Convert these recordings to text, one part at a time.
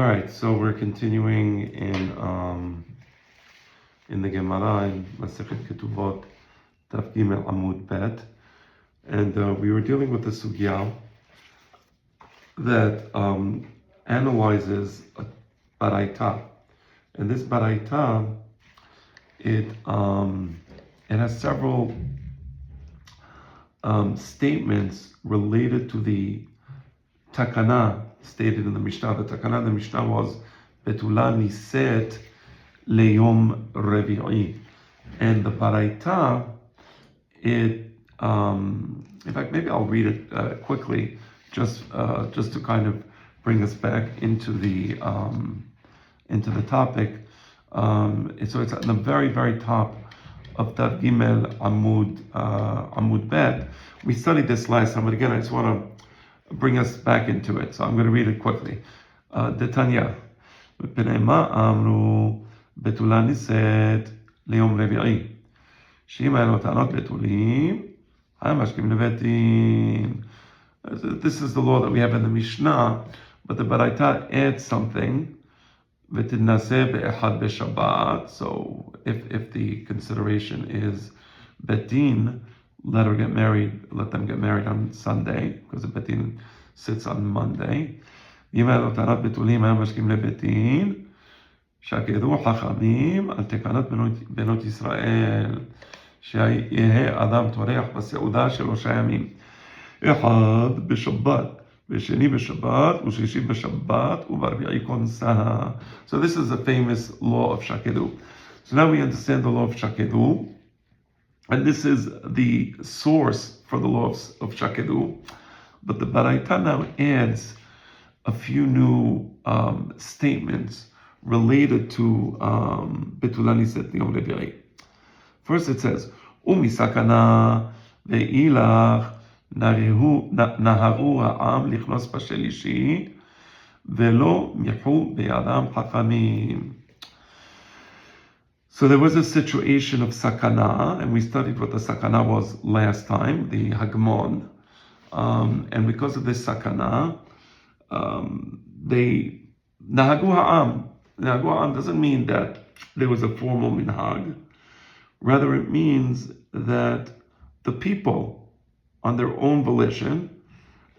All right, so we're continuing in the Gemara in Ya'khtובות, Daf Gimel Amud Bet, and we were dealing with the sugya that analyzes a baraita, and this baraita it has several statements related to the takana stated in the Mishnah. The takana in the Mishnah was Betula Niset Leyom Revi'i, and the baraita, it in fact, maybe I'll read it quickly, just to kind of bring us back into the topic. So it's at the very, very top of Daf Gimel Amud Bet. We studied this last time, but again, I just want to bring us back into it. So I'm going to read it quickly. Detanya, B'nei ma amru betula niset liyom revi'i. She'im hayu ta'anot betulim, hamashkim nevetin. This is the law that we have in the Mishnah, but the Baraita adds something. V'tidnaseh be'echad be'Shabbat. So if the consideration is betin, let them get married on Sunday, because the betin sits on Monday. If So this is a famous law of shakedu. So now we understand the law of shakedu. And this is the source for the law of shakedu. But the Baraita now adds a few new statements related to Betula Niset Liyom Revi'i. First it says, Umisakana ve'ilach naharu ha'am lichnos b'shelishi ve'lo mihu be'adam chachamim. So there was a situation of sakana, and we studied what the sakana was last time, the hagmon. And because of this sakana, they nahagu ha'am. Nahagu ha'am doesn't mean that there was a formal minhag. Rather, it means that the people, on their own volition,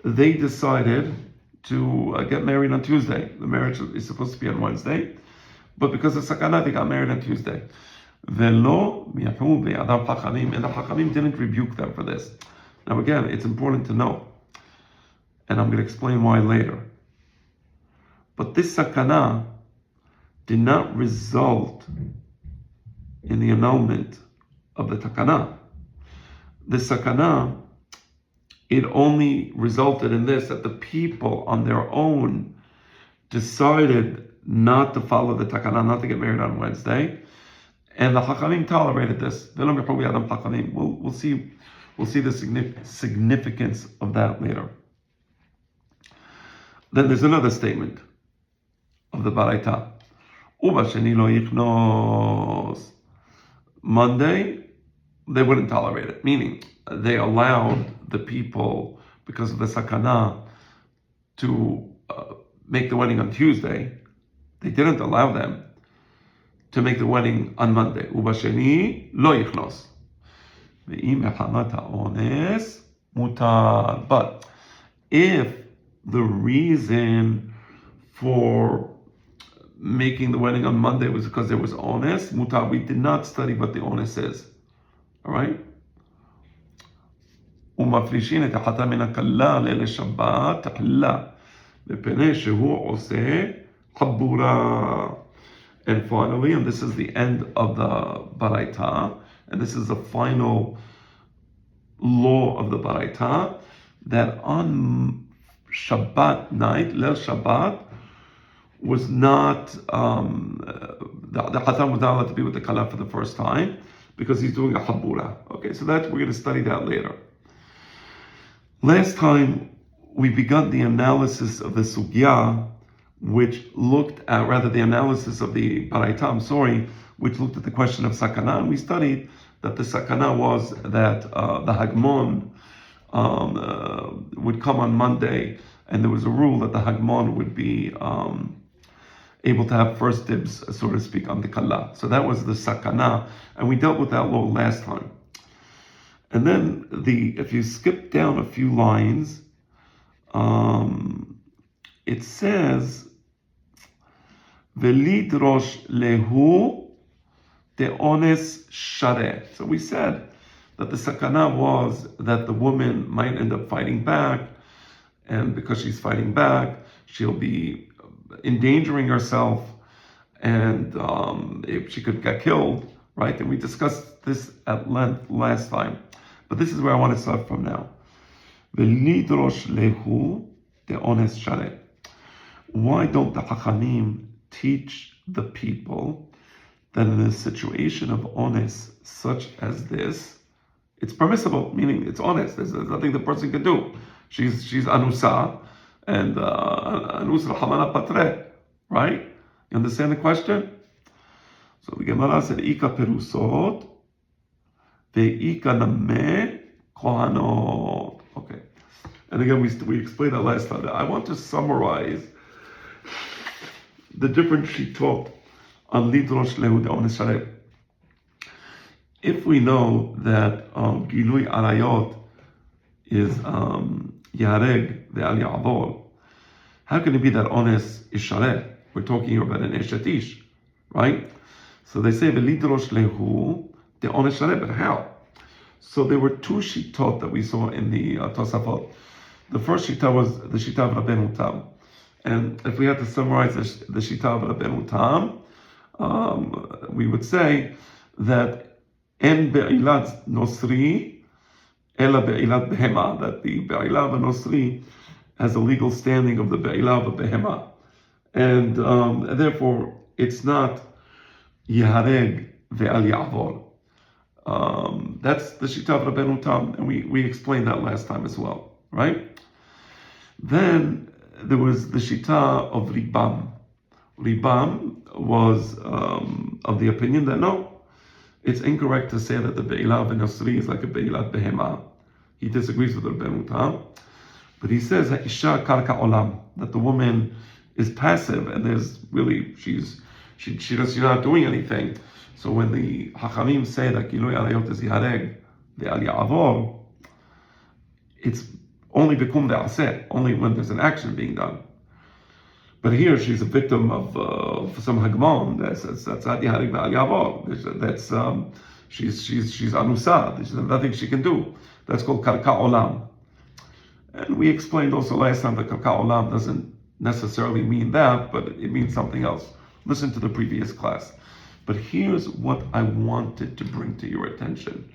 they decided to get married on Tuesday. The marriage is supposed to be on Wednesday, but because of sakana, they got married on Tuesday. Velo mihu be'adam chachamim, and the chachamim didn't rebuke them for this. Now again, it's important to know, and I'm going to explain why later. But this sakana did not result in the annulment of the takana. This sakana, it only resulted in this, that the people on their own decided not to follow the takana, not to get married on Wednesday, and the Chachamim tolerated this. We'll see the significance of that later. Then there's another statement of the Baraita. Ubasheni lo yichnos. Monday, they wouldn't tolerate it, meaning they allowed the people, because of the sakana, to make the wedding on Tuesday. They didn't allow them to make the wedding on Monday. Ubasheni lo yichnos. Ve'im echamat ha'ones mutar. But if the reason for making the wedding on Monday was because there was ones, mutar, we did not study what the ones is. All right? ומפרישין את החתן מן הכלה ליל שבת תחלה מפני שהוא עושה חבורה. And finally, and this is the end of the Baraita, and this is the final law of the Baraita, that on Shabbat night, Leil Shabbat, was not, the Hatan was not allowed to be with the Kala for the first time, because he's doing a Habura. Okay, so we're going to study that later. Last time, we begun the analysis of the Sugya, which looked at, rather the analysis of the Baraita, which looked at the question of Sakana, and we studied that the Sakana was that the Hagmon would come on Monday, and there was a rule that the Hagmon would be able to have first dibs, so to speak, on the kala. So that was the sakana, and we dealt with that law last time. And then if you skip down a few lines, it says, Velidrosh lehu de'ones shareh. So we said that the sakana was that the woman might end up fighting back, and because she's fighting back, she'll be endangering herself, and if she could get killed, right? And we discussed this at length last time, but this is where I want to start from now. Velidrosh lehu de'ones shareh. Why don't the Chachamim teach the people that in a situation of ones such as this, it's permissible, meaning it's honest. There's nothing the person can do. She's anusa, and anusa hamana patre, right? You understand the question? So the Gemara said, "Ika perusot, ve'ika name kohanot." Okay, and again we explained that last time. I want to summarize the different shitot on lidrosh lehu de'ones shareh. If we know that gilui arayot is yareg ve'al ya'avol, how can it be that ones is shareh? We're talking here about an eshetish, right? So they say ve'lidrosh lehu de'ones shareh, but how? So there were two shitot that we saw in the Tosafot. The first shita was the shita of Rabbeinu Tam. And if we had to summarize the shita of Rabbeinu Tam, we would say that en be'ilat nosri ela be'ilat behema, that the be'ilat of a nosri has a legal standing of the be'ilat of a behema, and therefore it's not yihareg ve'al ya'avol. That's the shita of Rabbeinu Tam, and we explained that last time as well, right? Then there was the shita of Ribam. Ribam was of the opinion that no, it's incorrect to say that the be'ilah of Nasri is like a be'ilat behema. He disagrees with Rabbeinu Tam, but he says that isha karka olam, that the woman is passive and there's really she's not doing anything. So when the Hachamim say that gilui arayot is yihareg ve'al ya'avor, it's only bikum de'aseh, only when there's an action being done. But here she's a victim of some hagmon. That's yihareg ve'al ya'avor. That's she's anusa. There's nothing she can do. That's called karka olam. And we explained also last time that karka olam doesn't necessarily mean that, but it means something else. Listen to the previous class. But here's what I wanted to bring to your attention.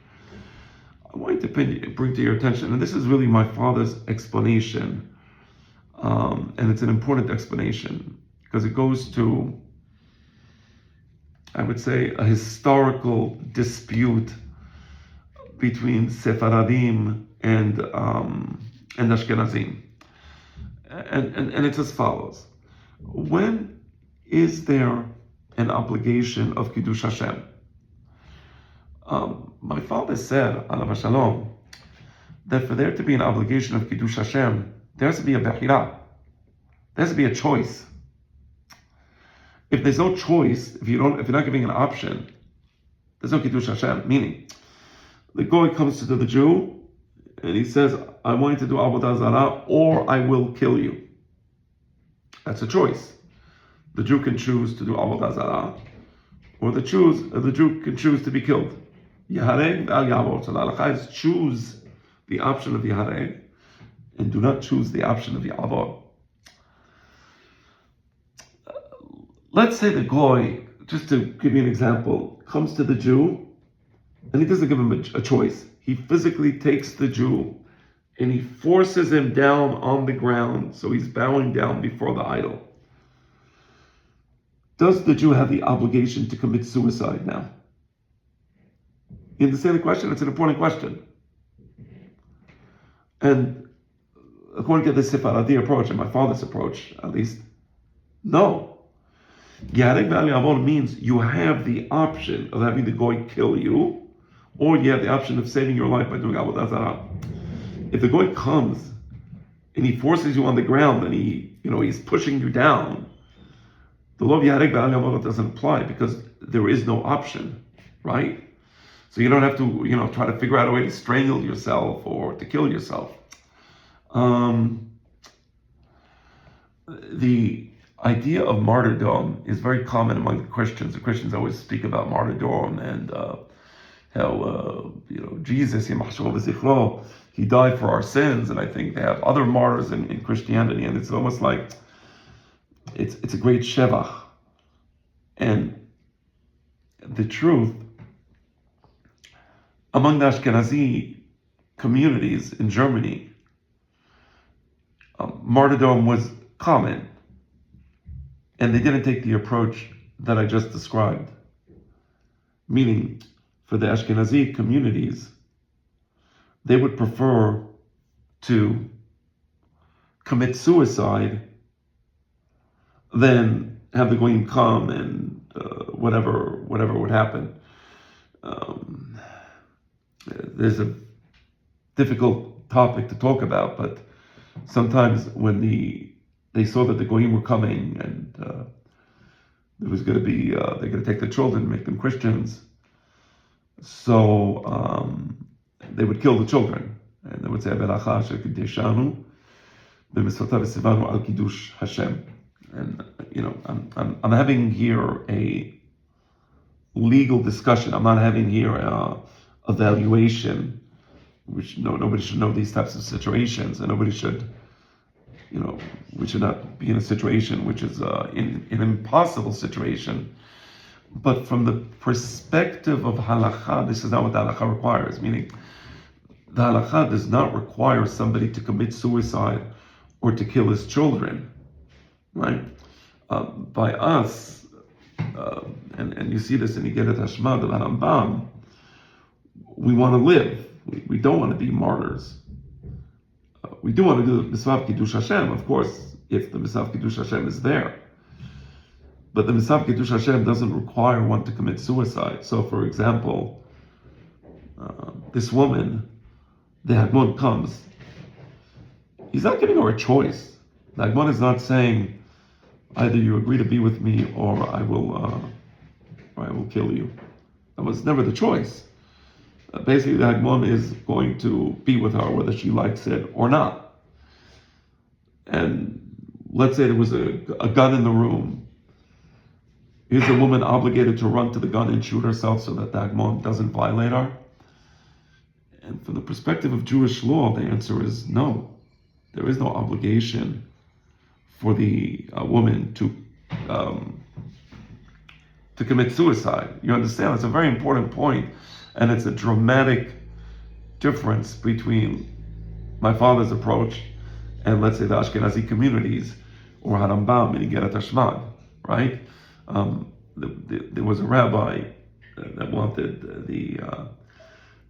I wanted to bring to your attention, and this is really my father's explanation, and it's an important explanation because it goes to, I would say, a historical dispute between Sephardim and Ashkenazim, and it's as follows: when is there an obligation of Kiddush Hashem? My father said, alav shalom, that for there to be an obligation of Kiddush Hashem, there has to be a bechira. There has to be a choice. If there's no choice, if you're not giving an option, there's no Kiddush Hashem. Meaning, the goy comes to the Jew and he says, I want you to do avodah zarah or I will kill you. That's a choice. The Jew can choose to do avodah zarah, or the Jew can choose to be killed. Yihareg ve'al ya'avor. So the halakha is choose the option of yihareg and do not choose the option of ya'avor. Let's say the goy, just to give you an example, comes to the Jew and he doesn't give him a choice. He physically takes the Jew and he forces him down on the ground, so he's bowing down before the idol. Does the Jew have the obligation to commit suicide now? You understand the question? It's an important question. And according to the Sephardi approach, and my father's approach at least, no. Yihareg ve'al ya'avor means you have the option of having the goy kill you, or you have the option of saving your life by doing avodah zarah. If the goy comes and he forces you on the ground and he's pushing you down, the law of Yarek Ba'al Yamorot doesn't apply because there is no option, right? So you don't have to, try to figure out a way to strangle yourself or to kill yourself. The idea of martyrdom is very common among the Christians. The Christians always speak about martyrdom and how Jesus, he died for our sins, and I think they have other martyrs in Christianity, and it's almost like it's a great shevach. And the truth, among the Ashkenazi communities in Germany, martyrdom was common, and they didn't take the approach that I just described. Meaning, for the Ashkenazi communities, they would prefer to commit suicide than have the Goyim come and whatever would happen. There's a difficult topic to talk about, but sometimes when they saw that the Goyim were coming and there was going to be, they're going to take the children, make them Christians, so they would kill the children, and they would say, and I'm having here a legal discussion. I'm not having here a evaluation, which nobody should know these types of situations, and nobody should, we should not be in a situation which is in an impossible situation. But from the perspective of halakha, this is not what the halakha requires, meaning the halakha does not require somebody to commit suicide or to kill his children, right? By us, and you see this in Igeret Hashmad of Rambam, we want to live. We don't want to be martyrs. We do want to do the Mitzvah of Kiddush Hashem, of course, if the Mitzvah of Kiddush Hashem is there. But the Mitzvah of Kiddush Hashem doesn't require one to commit suicide. So, for example, this woman, the Hagmon comes. He's not giving her a choice. The Hagmon is not saying, either you agree to be with me or I will kill you. That was never the choice. Basically, the Hagmon is going to be with her whether she likes it or not. And let's say there was a gun in the room. Is the woman obligated to run to the gun and shoot herself so that the Hagmon doesn't violate her? And from the perspective of Jewish law, the answer is no. There is no obligation for the woman to commit suicide. You understand? It's a very important point, and it's a dramatic difference between my father's approach and, let's say, the Ashkenazi communities or Harambam in Igeret Hashmad, right? There was a rabbi that wanted the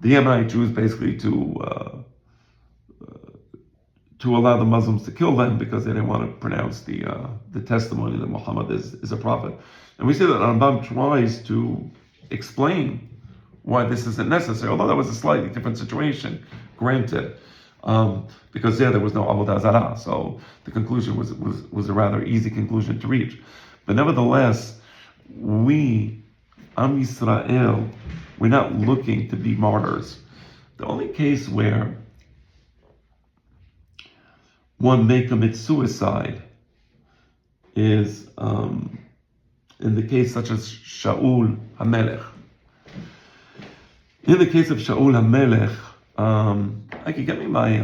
Yemenite Jews basically to allow the Muslims to kill them because they didn't want to pronounce the testimony that Muhammad is a prophet. And we see that Rambam tries to explain why this isn't necessary, although that was a slightly different situation, granted, because there was no Avodah Zarah, so the conclusion was a rather easy conclusion to reach. But nevertheless, we, Am Yisrael, we're not looking to be martyrs. The only case where one may commit suicide is in the case such as Shaul HaMelech. In the case of Shaul HaMelech, I could get me my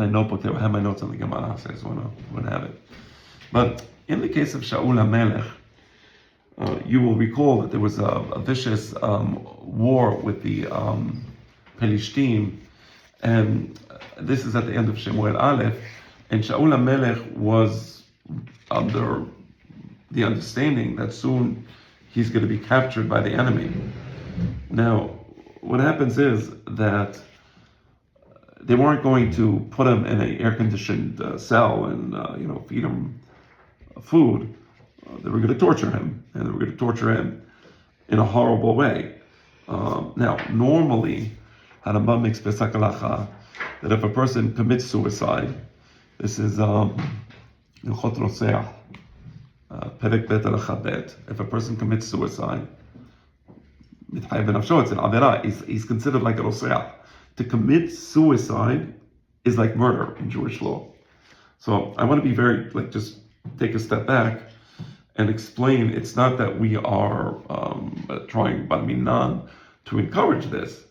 notebook there. I have my notes on the Gemara, so I just want to have it. But in the case of Shaul HaMelech, you will recall that there was a vicious war with the Pelishtim, and this is at the end of Shemuel Aleph, and Shaul HaMelech was under the understanding that soon he's going to be captured by the enemy. Now, what happens is that they weren't going to put him in an air-conditioned cell and feed him food. They were going to torture him, and they were going to torture him in a horrible way. Now, normally, Harambam makes Pesach Halacha that if a person commits suicide, this is Ya'achot Roseach. Perek Bet Halacha Bet, if a person commits suicide, מתחייב בנפשו, it's an avera, he's considered like a רוצח. To commit suicide is like murder in Jewish law. So I want to be very, just take a step back and explain, it's not that we are trying, Barminan, to encourage this,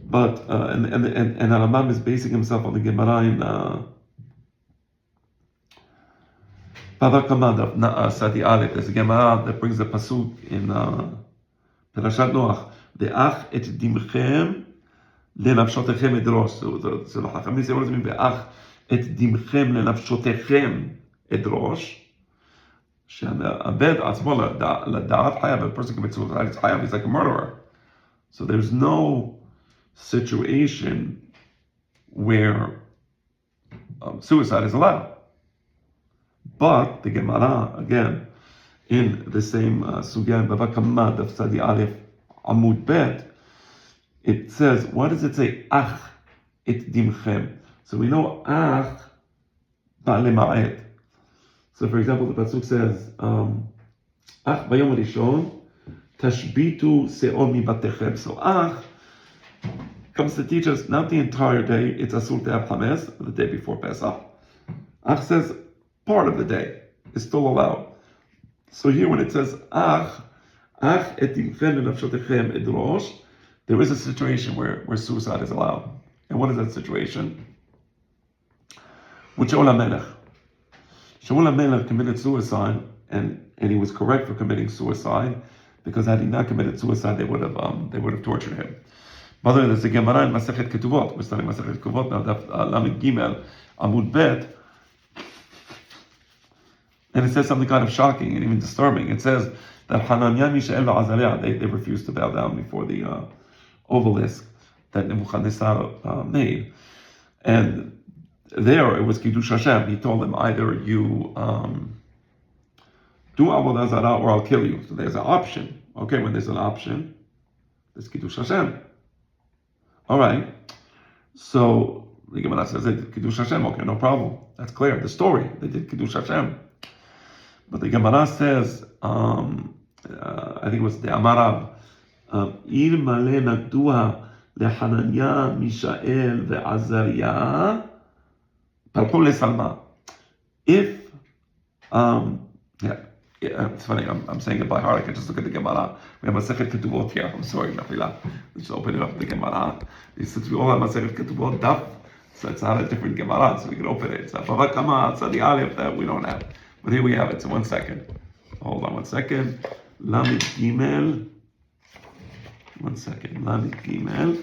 but, and Rambam is basing himself on the Gemara in Bava Kama, Sadi Aleph. There's a Gemara that brings a pasuk in Parashat Noach, De'ach et dimchem lenafshotechem edrosh. So the Chachamim say, what does it mean? De'ach et dimchem lenafshotechem edrosh. שהבן עצמו לדעת חייב, a person commits suicide, it's חייב, he's like a murderer. So there's no situation where suicide is allowed. But the Gemara, again, in the same sugya in Bava Kama, Daf Sadi Aleph, Amud Bet, it says, what does it say? Ach et dimchem. So we know ach ba'le ma'ed. So for example, the pasuk says, ach bayom rishon tashbitu se'or mibatechem. So ach comes to teach us not the entire day, it's asur to have chametz, the day before Pesach. Ach says part of the day is still allowed. So here when it says ach et dimchem lenafshotechem edrosh, there is a situation where suicide is allowed. And what is that situation? With Shaul HaMelech. Shaul HaMelech committed suicide, and he was correct for committing suicide, because had he not committed suicide, they would have tortured him. By the way, there's a Gemara in Masechet Ketuvot. We're studying Masechet Ketuvot now, Lamed Gimel, Amud Bet, and it says something kind of shocking and even disturbing. It says that Hananiah, Mishael, and Azariah, they refused to bow down before the obelisk that Nebuchadnezzar made, and there it was Kiddush Hashem. He told them, either you do Avodah Zarah or I'll kill you. So there's an option. Okay, when there's an option, there's Kiddush Hashem. All right. So the Gemara says they did Kiddush Hashem. Okay, no problem. That's clear. The story, they did Kiddush Hashem. But the Gemara says, I think it was the Amarav, Ir male nagduha leHananiah, Mishael, ve'Azariah, if, it's funny, I'm saying it by heart, I can just look at the Gemara. We have Masechet Ketuvot here. I'm sorry, Nafila. Let's just open it up, the Gemara. Since we all have Masechet Ketuvot, Daf, so it's not a different Gemara, so we can open it. It's Bava Kama, Tzadi Aleph, that we don't have. But here we have it, so 1 second. Hold on 1 second. Lamed Gimel. 1 second. Lamed Gimel.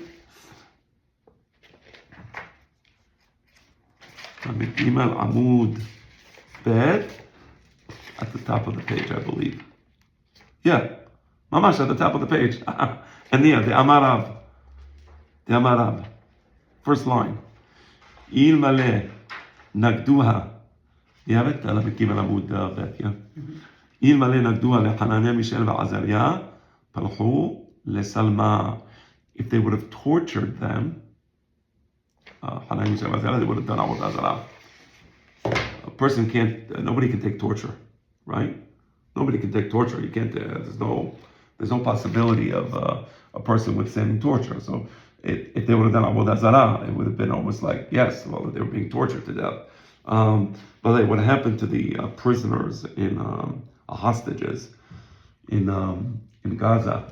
Lamed Gimel Amud Bet. At the top of the page, I believe. Yeah. Mamash, at the top of the page. And yeah, the Amarav. The Amarav. First line. Il male nagduha. You have it? Lamed Gimel Amud Bet, yeah. Il male nagduha leHananiah, Mishael, ve'Azariah, palchu leSalma. If they would have tortured them, Hananiah, Mishael, ve'Azariah, they would have done Avodah Zarah. A person can't, nobody can take torture, right? Nobody can take torture. You can't, there's no possibility of a person withstanding torture. So if they would have done Avodah Zarah, it would have been almost like, yes, well, they were being tortured to death. But what happened to the prisoners in hostages in Gaza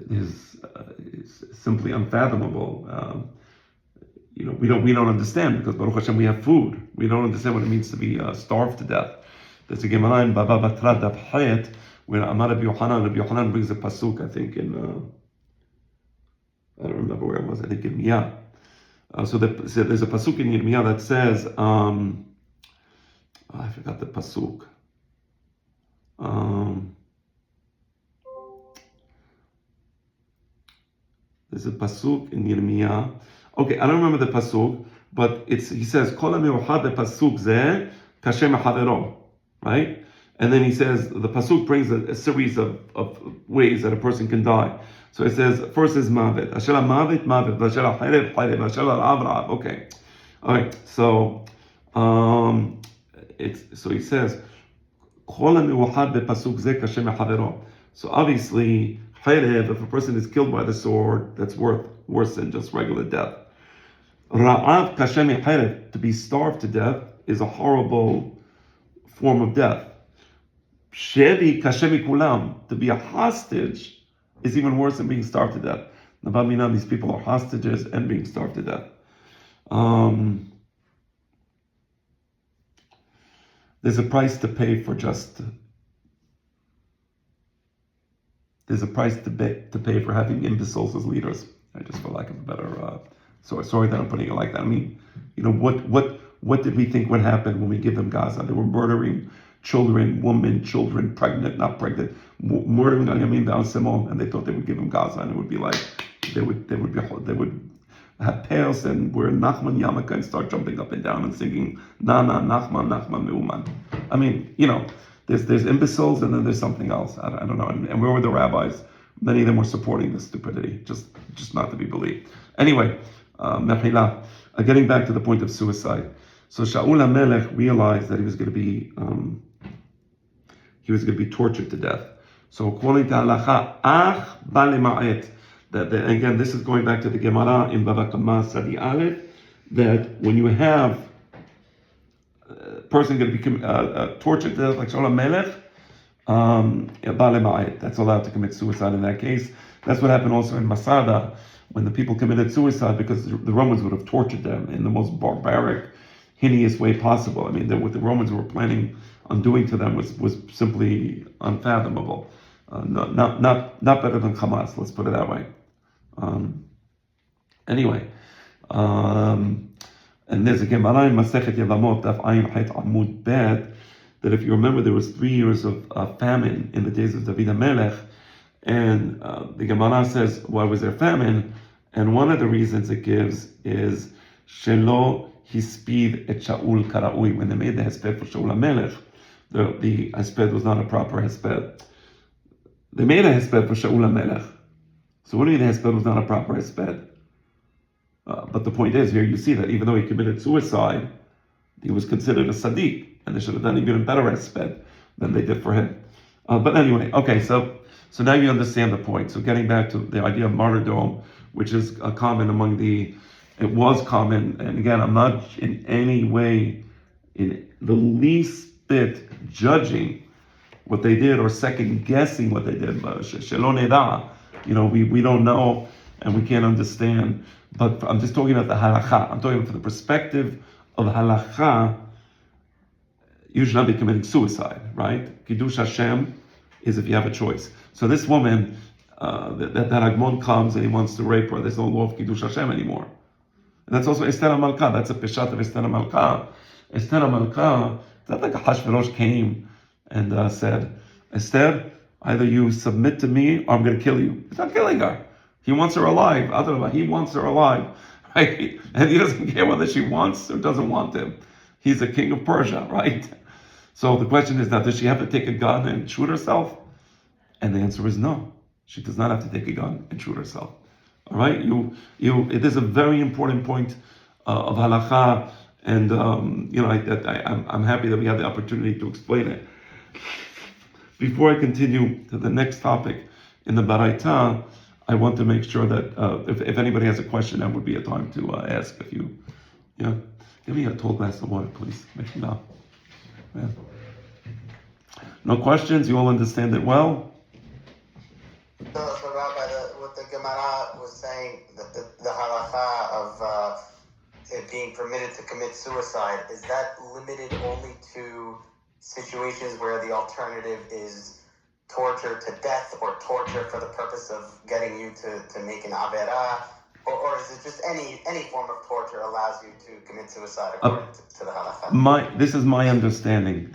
is simply unfathomable. We don't understand, because Baruch Hashem we have food. We don't understand what it means to be starved to death. There's a Gemara in Baba Batra Daf Hayat where Amar Rabbi Yochanan brings a pasuk, I think in I don't remember where it was. I think in Miyah. So there's a pasuk in Yirmiyah that says, I forgot the pasuk. There's a pasuk in Yirmiyah. Okay, I don't remember the pasuk, but he says, Kol ha'meuchad pasuk zeh kashem ha'chavero, right? And then he says, the pasuk brings a series of ways that a person can die. So it says, first is mavet. Asher mavet, mavet. Asher ha'cherev, cherev. Asher ha'rav, rav. Okay. All right. So, so he says, "Kol hamiuchad bepasuk zeh kashem mechavero." So obviously, cherev, if a person is killed by the sword, that's worse than just regular death. Ra'av kashem cherev, to be starved to death, is a horrible form of death. Shevi kashem kulam, to be a hostage, is even worse than being starved to death. Nabal Minan, these people are hostages and being starved to death. There's a price to pay for just. There's a price to pay for having imbeciles as leaders. I just, for lack of a better, sorry that I'm putting it like that. I mean, what did we think would happen when we give them Gaza? They were murdering children, women, children, pregnant, not pregnant, murdering al Yamin Ba'al Simon, and they thought they would give them Gaza, and it would be like they would have pails and wear Nachman Yarmulke and start jumping up and down and singing Na Na Nachman Nachman Meuman. I mean, there's imbeciles and then there's something else. I don't know. And where were the rabbis? Many of them were supporting this stupidity, just not to be believed. Anyway, Mechila, getting back to the point of suicide. So Shaul HaMelech realized that he was going to be tortured to death. So according to halacha, ach balema'et, that again, this is going back to the Gemara in Bava Kama Sadi Aleph, that when you have a person going to be tortured to death like Shaul HaMelech, balema'et, that's allowed to commit suicide in that case. That's what happened also in Masada, when the people committed suicide because the Romans would have tortured them in the most barbaric, heinous way possible. I mean, what the Romans were planning on doing to them was simply unfathomable. Not better than Hamas, let's put it that way. Anyway, and there's a Gemara in Masechet Yevamot, Daf Ayin Het Amud Bet, that if you remember, there was 3 years of famine in the days of David HaMelech, and the Gemara says, why was there famine? And one of the reasons it gives is Shelo Hispid et Shaul Karaui. When they made the hesped for Shaul HaMelech, the hesped was not a proper hesped. They made a hesped for Shaul HaMelech. So what do you mean the hesped was not a proper hesped? But the point is, here you see that even though he committed suicide, he was considered a Sadiq, and they should have done even better hesped than they did for him. But anyway, okay, so now you understand the point. So getting back to the idea of martyrdom, which is common it was common, and again, I'm not in any way, in the least bit, judging what they did or second guessing what they did. Shelo neda, we don't know and we can't understand. But I'm just talking about the halakha. I'm talking from the perspective of halakha. You should not be committing suicide, right? Kiddush Hashem is if you have a choice. So this woman, that Agmon comes and he wants to rape her, there's no law of Kiddush Hashem anymore. And that's also Esther HaMalka. That's a peshat of Esther HaMalka. Esther HaMalka, that's like Hashverosh came and said, Esther, either you submit to me or I'm going to kill you. He's not killing her. He wants her alive. He wants her alive, right? And he doesn't care whether she wants or doesn't want him. He's a king of Persia, right? So the question is now, does she have to take a gun and shoot herself? And the answer is no. She does not have to take a gun and shoot herself. All right? It is a very important point of halakha, and I'm happy that we had the opportunity to explain it. Before I continue to the next topic in the Baraita, I want to make sure that if anybody has a question, that would be a time to ask. Give me a tall glass of water, please. Make me now. Yeah. No questions? You all understand it well? So Rabbi, what the Gemara was saying, the halakha of it being permitted to commit suicide, is that limited only to situations where the alternative is torture to death or torture for the purpose of getting you to make an avera? Or is it just any form of torture allows you to commit suicide according to the halakha? This is my understanding.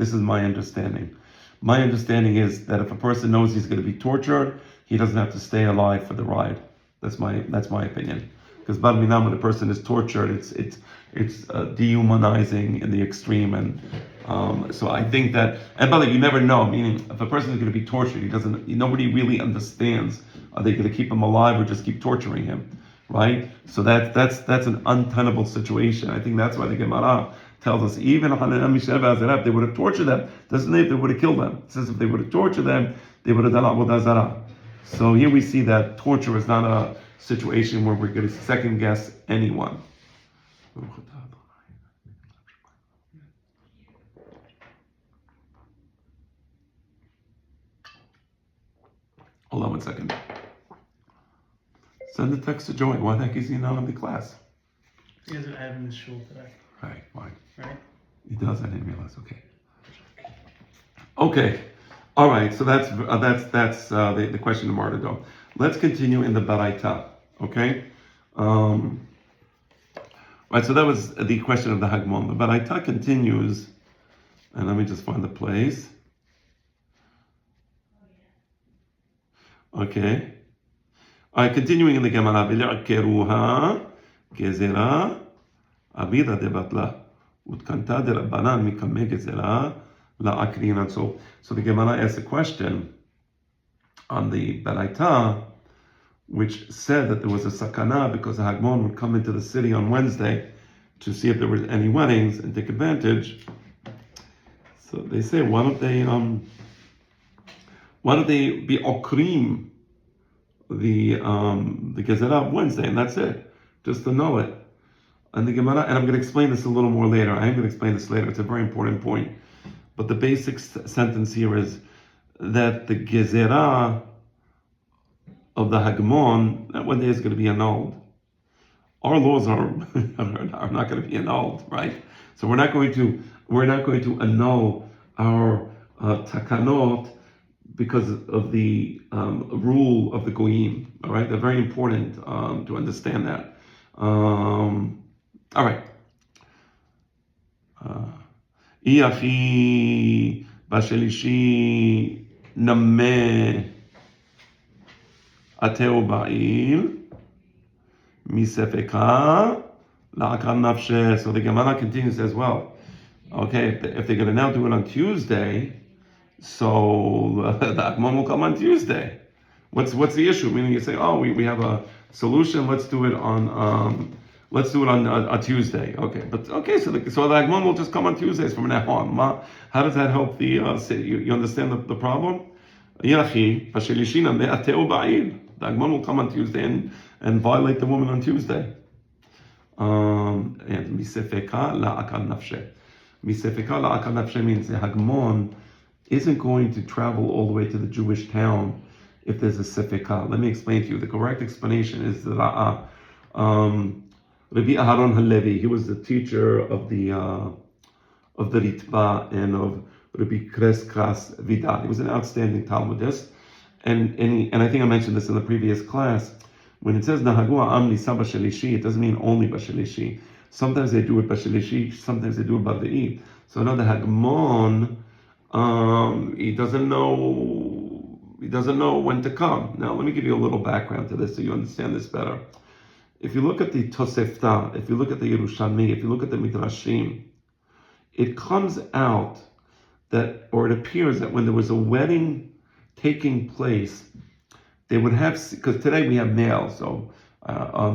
My understanding is that if a person knows he's going to be tortured, he doesn't have to stay alive for the ride. That's my opinion. Because Bar Minam, when a person is tortured, it's dehumanizing in the extreme, and so I think that. And by the way, you never know. Meaning, if a person is going to be tortured, nobody really understands. Are they going to keep him alive or just keep torturing him? Right? So that's an untenable situation. I think that's why the Gemara tells us even if they would have tortured them, doesn't mean if they would have killed them. It says if they would have tortured them, they would have done avodah zarah. So here we see that torture is not a situation where we're going to second guess anyone. Hold on one second. Send the text to Joey. Why the heck is he not in the class? He doesn't have him in shul today. Right, why? Right? He does, I didn't realize, okay. Okay, all right, so that's the question of martyrdom. Let's continue in the Baraita, okay? Right, so that was the question of the Hagmon. The Baraita continues, and let me just find the place. Okay. All right, continuing in the Gemara. V'le'akeruha gezerah abida debatla utkanta derabanan mikame gezerah la'akrinan. So the Gemara asks a question on the Baraita, which said that there was a sakana because the Hagmon would come into the city on Wednesday to see if there were any weddings and take advantage. So they say, why don't they be okrim the Gezerah of Wednesday, and that's it, just to know it. And the Gemara, and I'm going to explain this a little more later. I am going to explain this later. It's a very important point. But the basic sentence here is that the Gezerah of the Hagmon, that one day is going to be annulled. Our laws are not going to be annulled, right? So we're not going to annul our takanot because of the rule of the goyim. All right, they're very important to understand that. All right. Iachi bashelishi nameh ateu ba'il misefeka la'akal nafshe. So the Gemara continues as well. Okay, if they're going to now do it on Tuesday, so the Hagmon will come on Tuesday. What's the issue? Meaning you say, oh, we have a solution. Let's do it on a Tuesday. Okay, so the Hagmon will just come on Tuesdays from now on. How does that help the? You understand the problem? The Hagmon will come on Tuesday and violate the woman on Tuesday. And misefeka la'akal nafshe. Misefeka la'akal nafshe means the Hagmon isn't going to travel all the way to the Jewish town if there's a sefeka. Let me explain to you. The correct explanation is the Ra'ah. Rabbi Aharon Halevi, he was the teacher of the Ritva and of Rabbi Kreskas Vidat. He was an outstanding Talmudist, and I think I mentioned this in the previous class. When it says Nahagu Ha'am Nisa B'Shelishi, it doesn't mean only B'Shelishi. Sometimes they do it B'Shelishi, sometimes they do it B'Ve'i. So now the Hagmon, he doesn't know when to come. Now let me give you a little background to this so you understand this better. If you look at the Tosefta, if you look at the Yerushalmi, if you look at the Midrashim, it comes out that, or it appears that when there was a wedding taking place, they would have, because today we have mail, so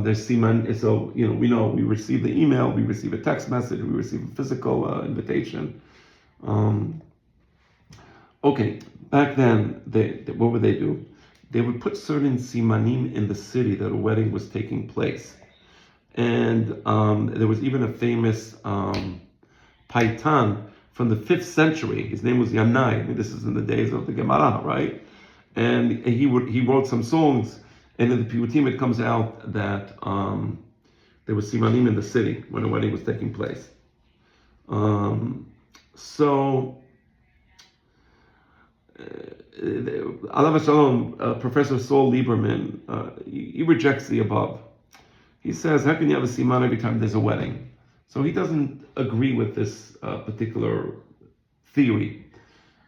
there's siman, so we know we receive the email, we receive a text message, we receive a physical invitation. Okay, back then, what would they do? They would put certain simanim in the city that a wedding was taking place. And there was even a famous Paitan from the 5th century. His name was Yanai. I mean, this is in the days of the Gemara, right? And he wrote some songs, and in the Piyutim it comes out that there was simanim in the city when a wedding was taking place. Alav Shalom, Professor Saul Lieberman, he rejects the above. He says, how can you have a siman every time there's a wedding? So he doesn't agree with this particular theory.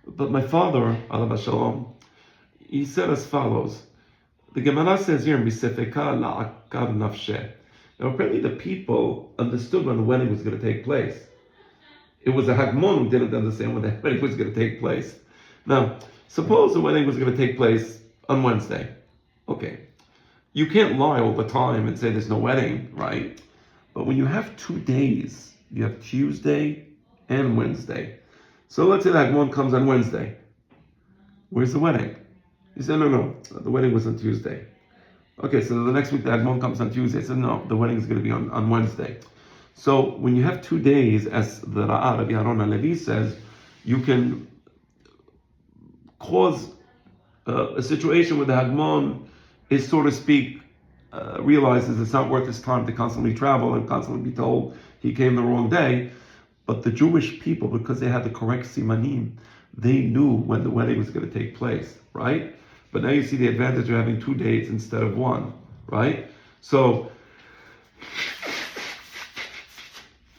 But my father, Alav Shalom, he said as follows. The Gemara says here, Misefeka la'akar nafshe. Now apparently the people understood when the wedding was going to take place. It was a Hagmon who didn't understand when the wedding was going to take place. Now, suppose the wedding was going to take place on Wednesday. Okay. You can't lie all the time and say there's no wedding, right? But when you have 2 days you have Tuesday and Wednesday. So let's say that one comes on Wednesday. Where's the wedding? He said, no, the wedding was on Tuesday. Okay, so the next week the Agmon comes on Tuesday. I said, no, the wedding is going to be on Wednesday. So when you have 2 days, as the Ra'ah Rabbi Aaron HaLevi says, you can cause a situation where the Hagmon is, so to speak, realizes it's not worth his time to constantly travel and constantly be told he came the wrong day. But the Jewish people, because they had the correct simanim, they knew when the wedding was going to take place, right? But now you see the advantage of having 2 dates instead of 1, right? So,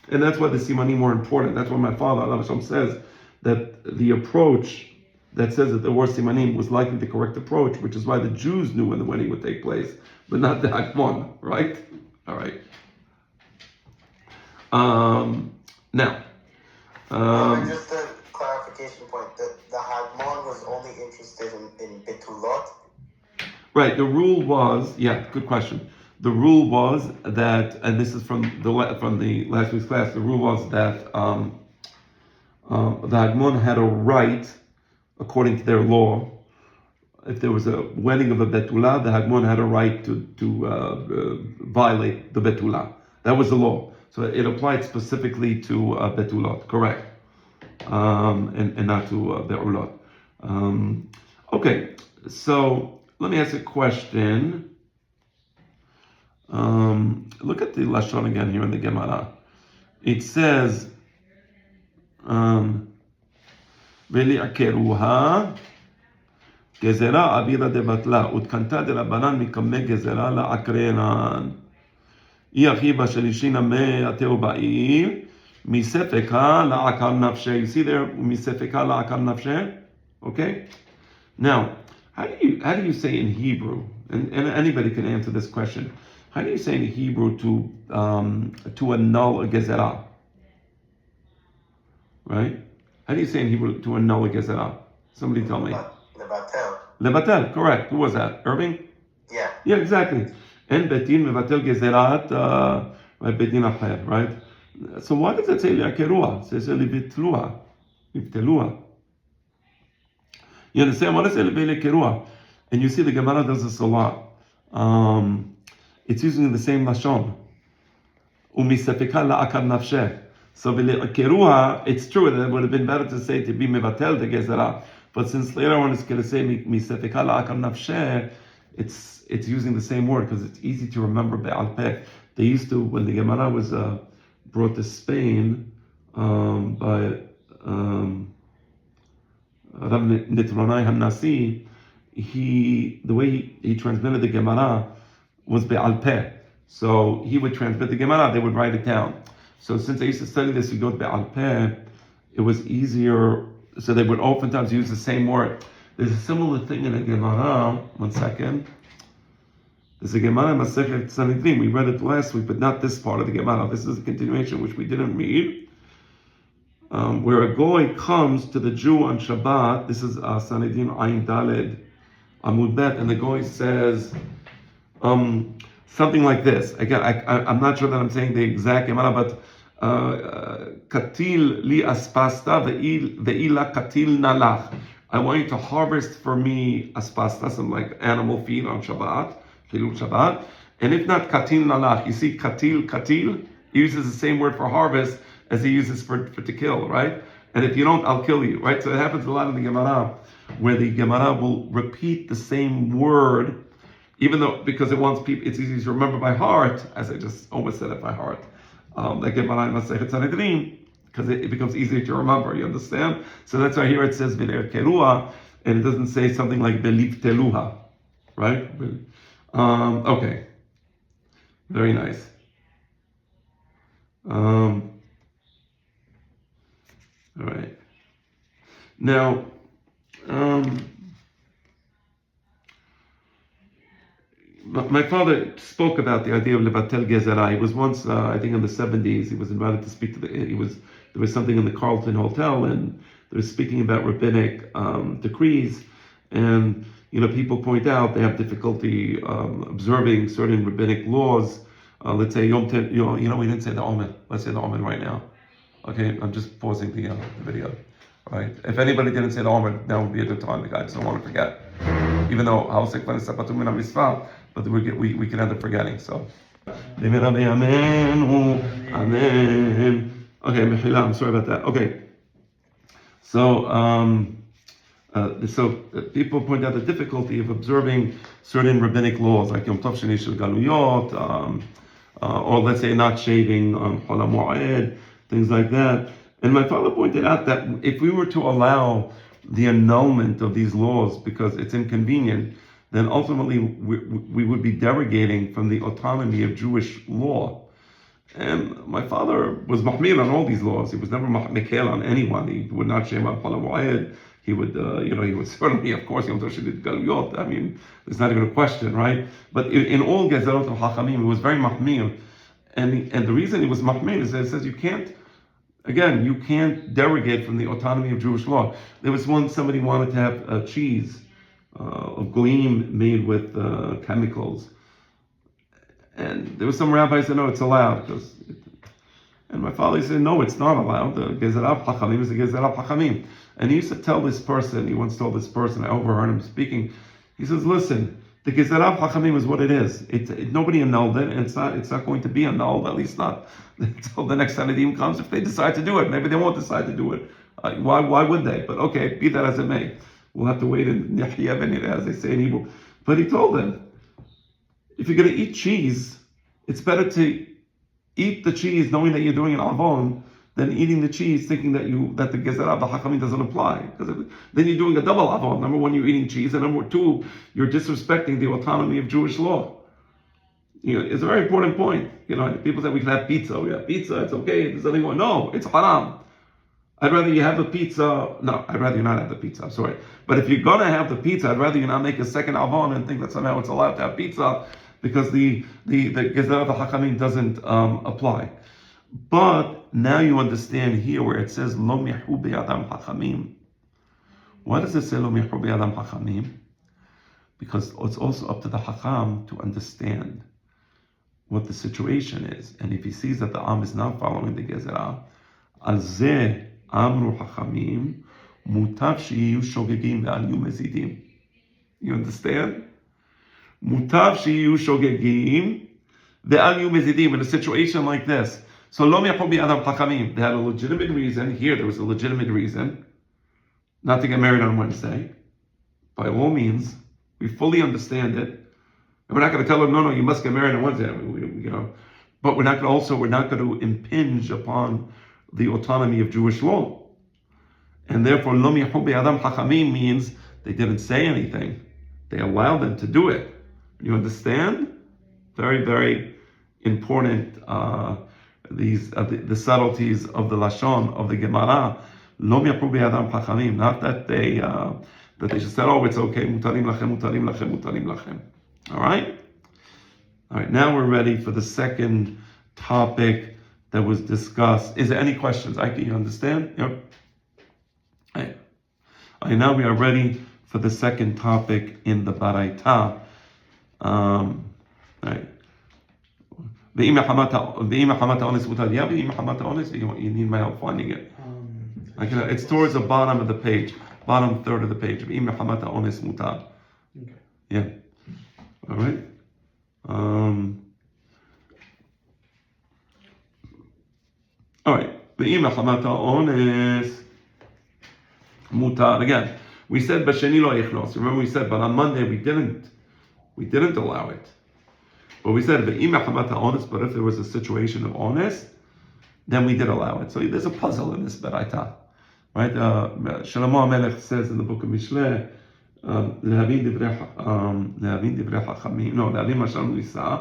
and that's why the simanim were important. That's why my father, Allah Hashem, says that the approach that says that the word simanim was likely the correct approach, which is why the Jews knew when the wedding would take place, but not the Hagmon, right? All right. Now, just a clarification point, the Hagmon was only interested in Betulot? Right, the rule was, good question. The rule was that, and this is from the last week's class, the rule was that the Hagmon had a right, according to their law, if there was a wedding of a Betula, the Hagmon had a right to violate the Betula. That was the law. So it applied specifically to Betulot, correct. And not to Be'ulot. Okay, so let me ask a question. Look at the Lashon again here in the Gemara. It says, Veli'akeruha gezera avira de batla utkanta de rabanan mikame gezera la'akrenan. Iachiba shelishina me ateu ba'ir misefeka la'akar nafshe. You see there, misefeka la'akar nafshe? Okay? Now, how do you say in Hebrew, and anybody can answer this question, how do you say in Hebrew to annul a gezerah? Right? How do you say in Hebrew to annul a gezerah? Somebody tell me. Levatel. Levatel, correct. Who was that? Irving? Yeah. Yeah, exactly. En betin mevatel gezerat betin acher, right? So why does it say li'akeruha? It says libitluha, libteluha. You understand? What does it say li'akeruha? And you see the Gemara does this a lot. It's using the same lashon. Umisefika la'akar nafsheh. So li'akeruha, it's true that it would have been better to say to be mevatel the gezerah. But since later on it's going to say misefika la'akar nafsheh, it's using the same word because it's easy to remember be'al peh. They used to, when the Gemara was brought to Spain by Rabbi Nitronai HaNasi, the way he transmitted the Gemara was be'al peh. So he would transmit the Gemara, they would write it down. So since I used to study this, you go be'al peh, it was easier. So they would oftentimes use the same word. There's a similar thing in the Gemara. One second. There's a Gemara in Masechet Sanhedrin. We read it last week, but not this part of the Gemara. This is a continuation which we didn't read. Where a goy comes to the Jew on Shabbat. This is Sanhedrin Ayin Daled Amud Bet, and the goy says something like this. Again, I'm not sure that I'm saying the exact Gemara, but Katil li aspasta ve'ila katil nalach. I want you to harvest for me aspasta, some like animal feed on Shabbat, Chilul Shabbat. And if not, katil nalach. You see, katil, he uses the same word for harvest as he uses for to kill, right? And if you don't, I'll kill you, right? So it happens a lot in the Gemara, where the Gemara will repeat the same word, even though, because it wants people, it's easy to remember by heart, as I just almost said it by heart. Like Gemara in Masechet Sanhedrin, because it becomes easier to remember, you understand? So that's why here it says V'le'akeruha, and it doesn't say something like Belivteluha, right? Okay. Very nice. All right. Now, my father spoke about the idea of levatel gezerah. He was once, I think in the 70s, he was invited to speak to there was something in the Carlton Hotel, and they were speaking about rabbinic decrees, and people point out they have difficulty observing certain rabbinic laws. Let's say Yom Tov, we didn't say the Omen. Let's say the Omen right now. Okay, I'm just pausing the video. All right. If anybody didn't say the Omer, now would be a good time. The guy doesn't want to forget. Even though but we can end up forgetting. So. Amen. Okay, Mechila, I'm sorry about that. Okay. So, people point out the difficulty of observing certain rabbinic laws, like Yom Tov Sheni Shel Galuyot, or let's say not shaving on Chol HaMoed, things like that. And my father pointed out that if we were to allow the annulment of these laws because it's inconvenient, then ultimately we would be derogating from the autonomy of Jewish law. And my father was mahmir on all these laws. He was never mikhail on anyone. He would not shame on Chol HaMoed. He would, he would certainly, of course, Yom Tov Sheni Galuyot. I mean, there's not even a question, right? But in all Gezerot of Hachamim, he was very mahmir. And the reason he was mahmir is that it says you can't derogate from the autonomy of Jewish law. There was somebody wanted to have a cheese, of gleam made with chemicals. And there was some rabbis that no, it's allowed. And my father said, no, it's not allowed. The Gezerah Hachamim is the Gezerah Hachamim. And he used to tell this person, he once told this person, I overheard him speaking, he says, listen, the Gezerah Hachamim is what it is. Nobody annulled it, and it's not going to be annulled, at least not until the next Sanadim comes, if they decide to do it. Maybe they won't decide to do it. Why would they? But okay, be that as it may. We'll have to wait in Nihya Benir, as they say in Hebrew. But he told them, if you're going to eat cheese, it's better to eat the cheese knowing that you're doing an avon than eating the cheese thinking that the Gezerah, the Hachamim doesn't apply. Because then you're doing a double avon. Number one, you're eating cheese, and number two, you're disrespecting the autonomy of Jewish law. It's a very important point. People say we can have pizza. We have pizza, it's okay, there's nothing wrong. No, it's haram. I'd rather you have the pizza. No, I'd rather you not have the pizza. I'm sorry. But if you're going to have the pizza, I'd rather you not make a second avon and think that somehow it's allowed to have pizza because the Gezerah of the Hachamim doesn't apply. But now you understand here where it says Lo mihu b'yadam Hachamim. Why does it say Lo mihu b'yadam Hachamim? Because it's also up to the Hacham to understand what the situation is. And if he sees that the Am is not following the Gezerah, al zeh amru Hachamim mutav she'iyu shogegim ve'al yu mezidim. You understand? Mutav she'iyu shogegim ve'al yu mezidim. In a situation like this, so lo mi'achom bi'adam Hachamim, they had a legitimate reason. Here there was a legitimate reason not to get married on Wednesday. By all means, we fully understand it. And we're not going to tell them, no, you must get married on Wednesday. But we're not going to impinge upon the autonomy of Jewish law. And therefore, Lo mi'achom bi'adam Hachamim means they didn't say anything. They allowed them to do it. You understand? Very, very important. The subtleties of the Lashon of the Gemara. Lo mi'achom bi'adam Hachamim. Not that they should say, oh, it's okay. Mutarim lachem, mutarim lachem, mutarim lachem. All right? All right, now we're ready for the second topic that was discussed. Is there any questions? Ike, you understand? Yep. All right, now we are ready for the second topic in the Baraita. All right. You need my help finding it. It's towards the bottom of the page, bottom third of the page. Okay. Yeah. All right. All right. Again, we said b'sheni lo yichnos. Remember we said, but on Monday we didn't allow it. But we said but if there was a situation of honest, then we did allow it. So there's a puzzle in this beraita, right? Shlomo HaMelech says in the book of Mishleh, להבין דברי חכמים, להבין משל ומליצה,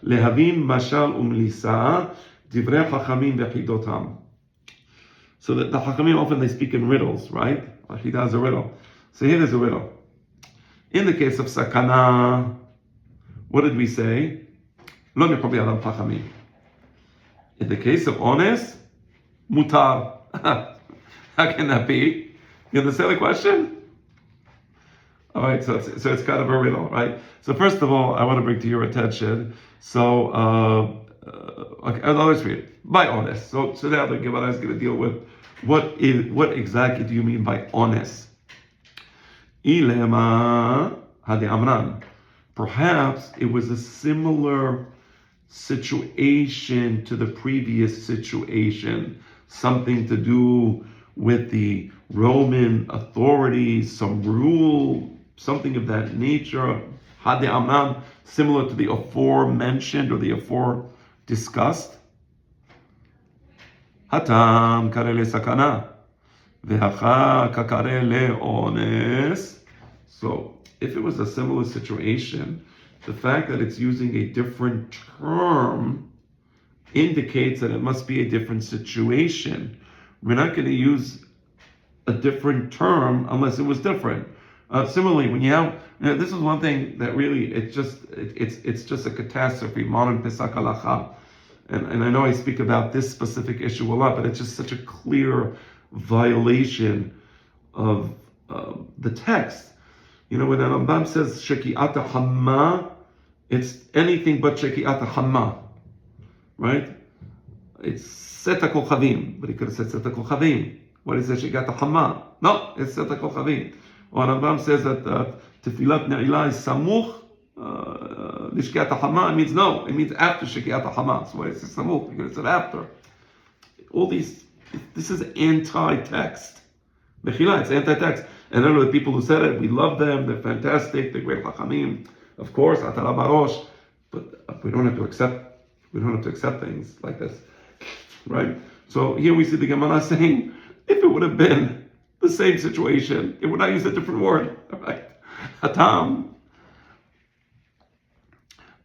להבין משל ומליצה, דברי חכמים וחידותם. So the Hachamim often they speak in riddles, right? He does a riddle. So here there's a riddle. In the case of sakana, what did we say? לא מיחו בידם חכמים. In the case of honest, mutar. How can that be? You understand the question? All right, so it's kind of a riddle, right? So first of all, I want to bring to your attention. So okay, let's read it. By honest. So now the Gemara is going to deal with what exactly do you mean by honest? Ilema hadi amran. Perhaps it was a similar situation to the previous situation, something to do with the Roman authorities, some rule, something of that nature. Hadi amran, similar to the aforementioned or the afore discussed. Hatam kare le sakana, vehacha kakare le ones. So, if it was a similar situation, the fact that it's using a different term indicates that it must be a different situation. We're not going to use a different term unless it was different. Similarly, when you have, this is one thing that really it's just a catastrophe. Modern Pesach halacha, and I know I speak about this specific issue a lot, but it's just such a clear violation of the text. You know, when the Rambam says sheki'ata hamma, it's anything but sheki'ata hamma, right? It's seta kol chavim, but he could have said seta kol chavim. What is it, sheki'ata hamma? No, it's seta kol chavim. Or Rambam says that tefilat ne'ilah is samuch lishki'ata hamma. It means no, it means after sheki'ata hamma. So why is it samuch? Because it's said after. All these, this is anti-text. Mechila, it's anti-text. And I know the people who said it, we love them, they're fantastic, they're great chachamim, of course, atara barosh, but we don't have to accept things like this, right? So here we see the Gemara saying, if it would have been the same situation, it would not use a different word, right? Hatam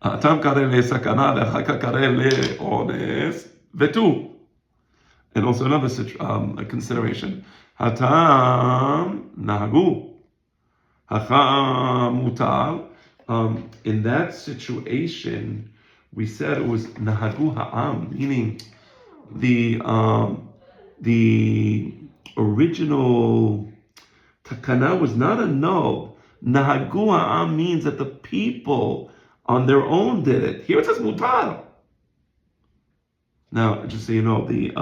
kare le sakana, ve'achaka kare le ones, vetu. And also another consideration. Hatam nahagu. Hacham mutar. In that situation, we said it was nahagu ha'am, meaning the original takana was not a no. Nahagu ha'am means that the people on their own did it. Here it says mutar. Now, just so you know, the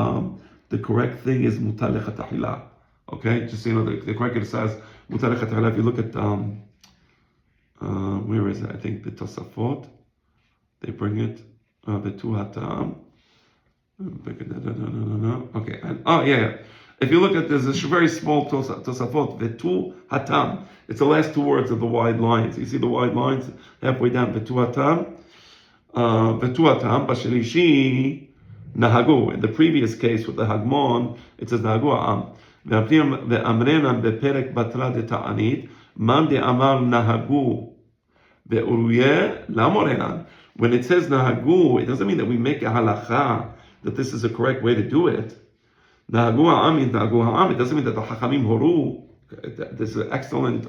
correct thing is mutar lechatahila. Okay, just so you know, the correct it says mutar lechatahila. If you look at where is it? I think the Tosafot, they bring it the tu hatam. Okay, and yeah. If you look at this, it's a very small Tosafot, the tu hatam. It's the last two words of the wide lines. You see the wide lines halfway down. The tu hatam, bashelishi. Nahagu. In the previous case with the Hagmon, it says Nahagu Am. Ve'amrena beperek batra de ta'anit, man de amar Nahagu. Ve'uruye lamorenan. When it says Nahagu, it doesn't mean that we make a halacha, that this is the correct way to do it. Nahagu Am means Nahagu Am. It doesn't mean that the Chachamim Horu. This is an excellent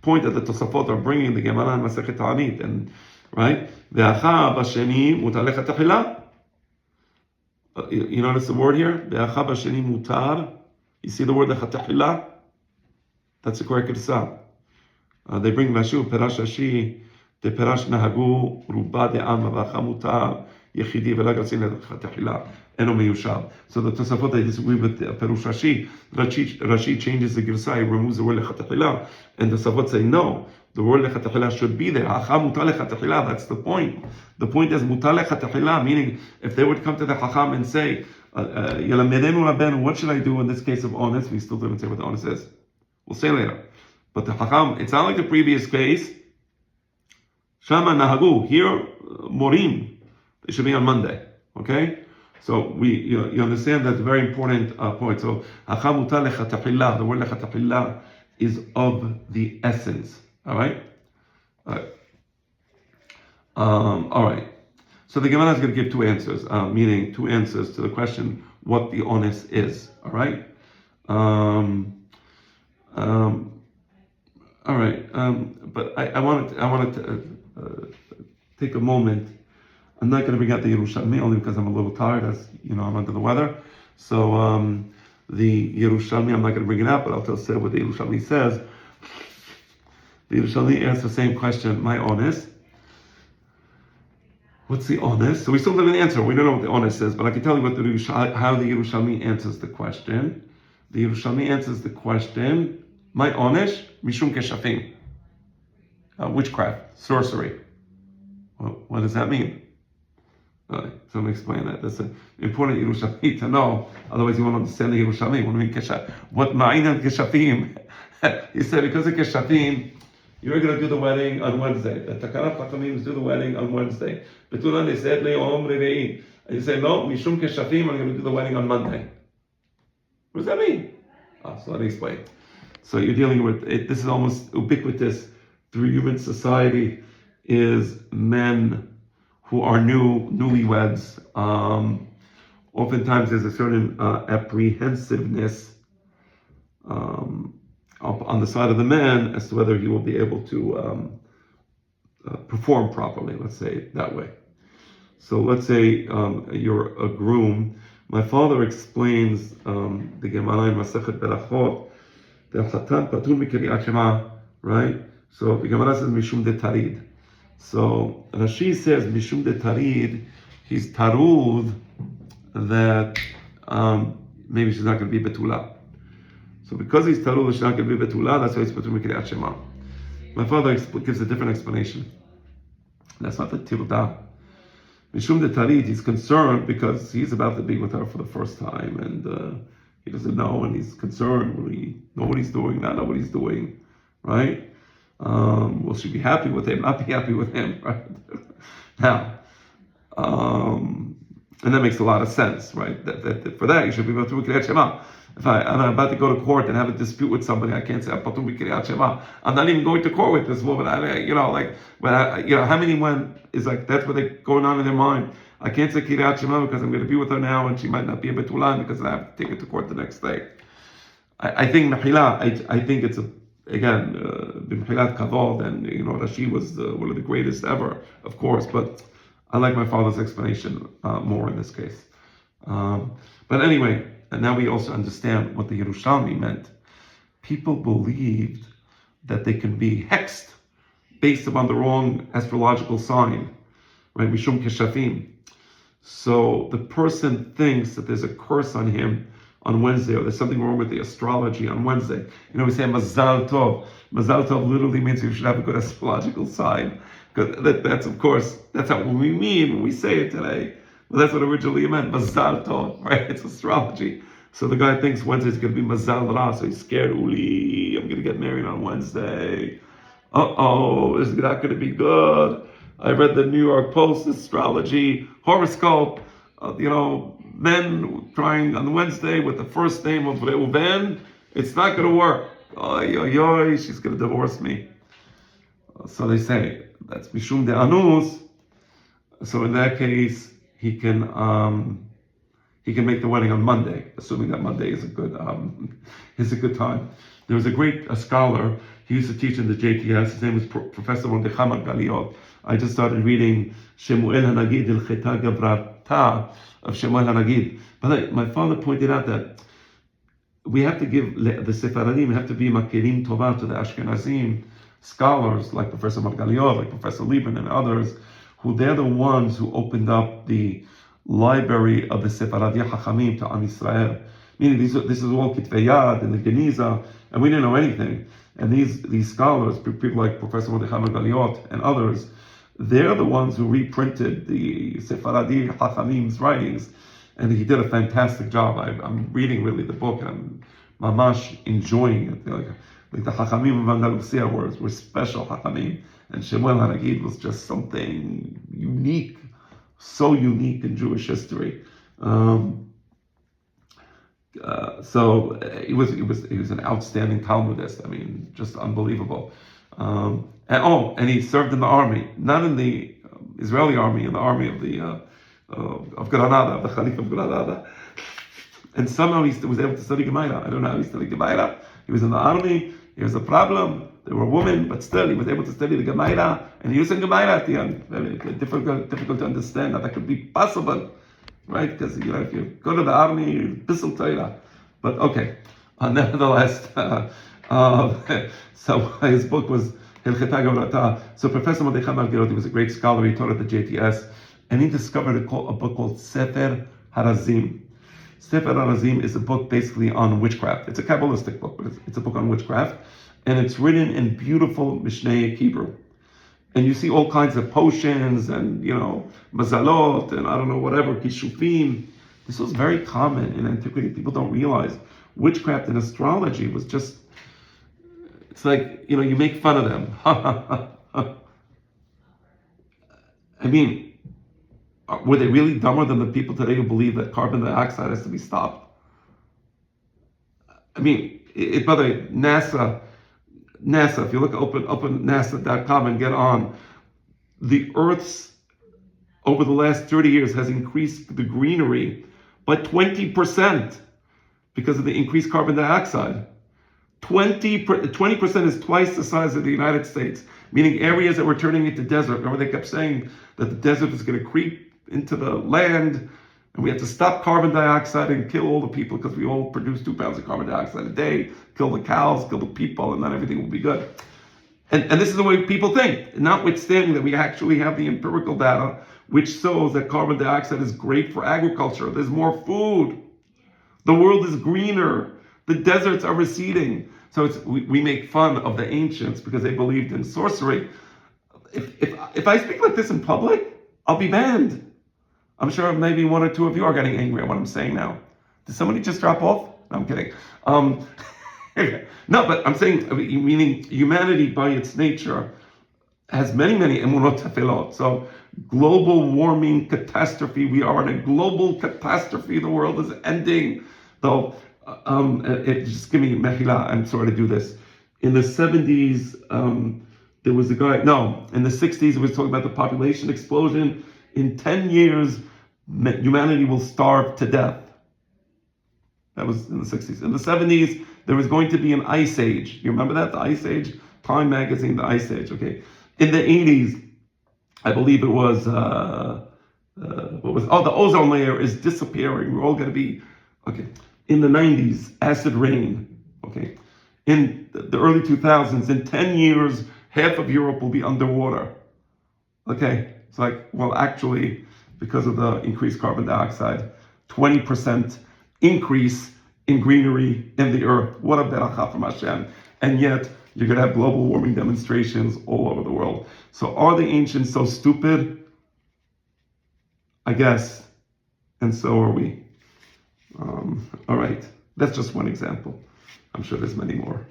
point that the Tosafot are bringing, the Gemara and Masechet Ta'anit. And, right? Ve'acha b'sheni mutalech ha'tachila. You notice the word here? Ve'acha b'sheni mutar. You see the word lechatahila? That's the correct Girsah. They bring Mashu, Perash Rashi, De Perash Nahagu, Ruba de Amma, Vacha Mutar, Yechidi, Velagatzin lechatahila, Eno Meyushab. So the Tosafot, they disagree with Perush Rashi. Rashi changes the Girsah, he removes the word lechatahila, and the Tosafot say no. The word lechatahila should be there. Hacha mutar lechatahila. That's the point. The point is mutar lechatahila, meaning if they would come to the Chacham and say, Yalamedenu Rabben, what should I do in this case of honest? We still didn't say what the honest is. We'll say later. But the Chacham, it's not like the previous case. Shama nahagu. Here, morim. It should be on Monday. Okay? So you understand that's a very important point. So hacha mutar lechatahila. The word lechatahila is of the essence. All right. All right. So the Gemara is going to give two answers, meaning two answers to the question what the honest is. All right. All right. But I wanted to take a moment. I'm not going to bring out the Yerushalmi only because I'm a little tired, as you know, I'm under the weather. So the Yerushalmi, I'm not going to bring it out, but I'll just say what the Yerushalmi says. The Yerushalmi asks the same question, my honest. What's the honest? So we still didn't answer. We don't know what the honest is, but I can tell you what how the Yerushalmi answers the question. The Yerushalmi answers the question, my honest, mishum keshafim. Witchcraft, sorcery. Well, what does that mean? So let me explain that. That's an important Yerushalmi to know. Otherwise, you won't understand the Yerushalmi. What do you mean kesha? What ma'inam keshafim? He said because of keshafim, you're going to do the wedding on Wednesday. The Takarat Chachamim do the wedding on Wednesday. Betulan they said le'om reve'i. And you say no, mishum keshafim. I'm going to do the wedding on Monday. What does that mean? So let me explain. So you're dealing with it. This is almost ubiquitous through human society. Is men who are newlyweds. Oftentimes there's a certain apprehensiveness on the side of the man as to whether he will be able to perform properly, let's say it that way. So let's say you're a groom. My father explains the Gemara in Masechet Berachot, the Chatan Patur Mikriyat Shema, right? So the Gemara says Mishum de Tarid. So Rashi says Mishum de Tarid, he's tarud that maybe she's not going to be Betula. So because he's tarud she's not going to be Betula, that's why he's Patur Mikriyat Shema. My father gives a different explanation. That's not the Tirda. Mishum de Tarid, he's concerned because he's about to be with her for the first time and he doesn't know and he's concerned. Will he know what he's doing, not know what he's doing, right? Will she be happy with him, not be happy with him, right? Now, and that makes a lot of sense, right? That for that, you should be able to Kriyat Shema. If I'm about to go to court and have a dispute with somebody, I can't say Patur Kriyat Shema. I'm not even going to court with this woman. How many when is like that's what they're going on in their mind. I can't say Kriyat Shema because I'm going to be with her now, and she might not be a Betulan because I have to take her to court the next day. I think Mehila. I think it's again B'Mehilat Kavod, and Rashi was one of the greatest ever, of course, but I like my father's explanation more in this case. But anyway, and now we also understand what the Yerushalmi meant. People believed that they can be hexed based upon the wrong astrological sign, right? Mishum keshafim. So the person thinks that there's a curse on him on Wednesday, or there's something wrong with the astrology on Wednesday. We say Mazal Tov. Mazal Tov literally means you should have a good astrological sign. Because that's of course, that's what we mean when we say it today. Well, that's what originally it meant, Mazal Tov, right? It's astrology. So the guy thinks Wednesday's going to be Mazal Ra, so he's scared, Uli, I'm going to get married on Wednesday. This is not going to be good. I read the New York Post astrology horoscope, men trying on Wednesday with the first name of Reuven, it's not going to work. She's going to divorce me. So they say, that's Mishum de Anus. So in that case, he can make the wedding on Monday, assuming that Monday is a good time. There was a great scholar. He used to teach in the JTS. His name is Professor Mordechai Margaliot. I just started reading Shemuel Hanagid Ya'Cheta Gavrata of Shemuel Hanagid. But my father pointed out that we have to give the Sephardim, we have to be makirim tova to the Ashkenazim scholars like Professor Margaliot, like Professor Lieben and others, who they're the ones who opened up the library of the Sephardi Chachamim to Am Yisrael. Meaning this is all Kitvei Yad and the Geniza, and we didn't know anything. And these scholars, people like Professor Mordechai Margaliot and others, they're the ones who reprinted the Sephardi Chachamim's writings, and he did a fantastic job. I'm reading really the book, and I'm mamash enjoying it. Like the Chachamim of Andalusia were special Chachamim, and Shemuel Hanagid was just something unique, so unique in Jewish history. So he was an outstanding Talmudist. I mean, just unbelievable. And he served in the army, not in the Israeli army, in the army of the of Granada, the Khalif of Granada. And somehow he was able to study Gemara. I don't know how he studied Gemara. He was in the army. There was a problem. There were women, but still he was able to study the Gemara, and he used the Gemara at the end. Very difficult to understand that could be possible, right? Because if you go to the army, Bissel Torah. But okay, nevertheless, so his book was Ya'Cheta Gavrata. So Professor Mordechai Margaliot, he was a great scholar. He taught at the JTS, and he discovered a book called Sefer Harazim. Sefer Harazim is a book basically on witchcraft. It's a Kabbalistic book, but it's a book on witchcraft, and it's written in beautiful Mishnaic Hebrew. And you see all kinds of potions and, mazalot and I don't know, whatever, kishufim. This was very common in antiquity. People don't realize witchcraft and astrology was just, it's like, you make fun of them. I mean, were they really dumber than the people today who believe that carbon dioxide has to be stopped? I mean, by the way, NASA, if you look, open NASA.com and get on, the Earth's, over the last 30 years, has increased the greenery by 20% because of the increased carbon dioxide. 20% is twice the size of the United States, meaning areas that were turning into desert. Remember, they kept saying that the desert is going to creep into the land, and we have to stop carbon dioxide and kill all the people because we all produce 2 pounds of carbon dioxide a day, kill the cows, kill the people, and then everything will be good. And this is the way people think, notwithstanding that we actually have the empirical data which shows that carbon dioxide is great for agriculture. There's more food. The world is greener. The deserts are receding. So we make fun of the ancients because they believed in sorcery. If I speak like this in public, I'll be banned. I'm sure maybe 1 or 2 of you are getting angry at what I'm saying now. Did somebody just drop off? No, I'm kidding. No, but I'm saying, meaning humanity by its nature has many emunot tefilot. So global warming catastrophe. We are in a global catastrophe. The world is ending. Though, just give me mechila. I'm sorry to do this. In the 70s, there was a guy. No, in the 60s, it was talking about the population explosion. In 10 years, humanity will starve to death. That was in the 60s. In the 70s, there was going to be an ice age. You remember that? The ice age? Time magazine, the ice age, okay. In the 80s, I believe it was, the ozone layer is disappearing. We're all going to be, okay. In the 90s, acid rain, okay. In the early 2000s, in 10 years, half of Europe will be underwater. Okay, it's like, well, actually, because of the increased carbon dioxide, 20% increase in greenery in the earth. What a beracha from Hashem. And yet, you're going to have global warming demonstrations all over the world. So are the ancients so stupid? I guess. And so are we. All right. That's just one example. I'm sure there's many more.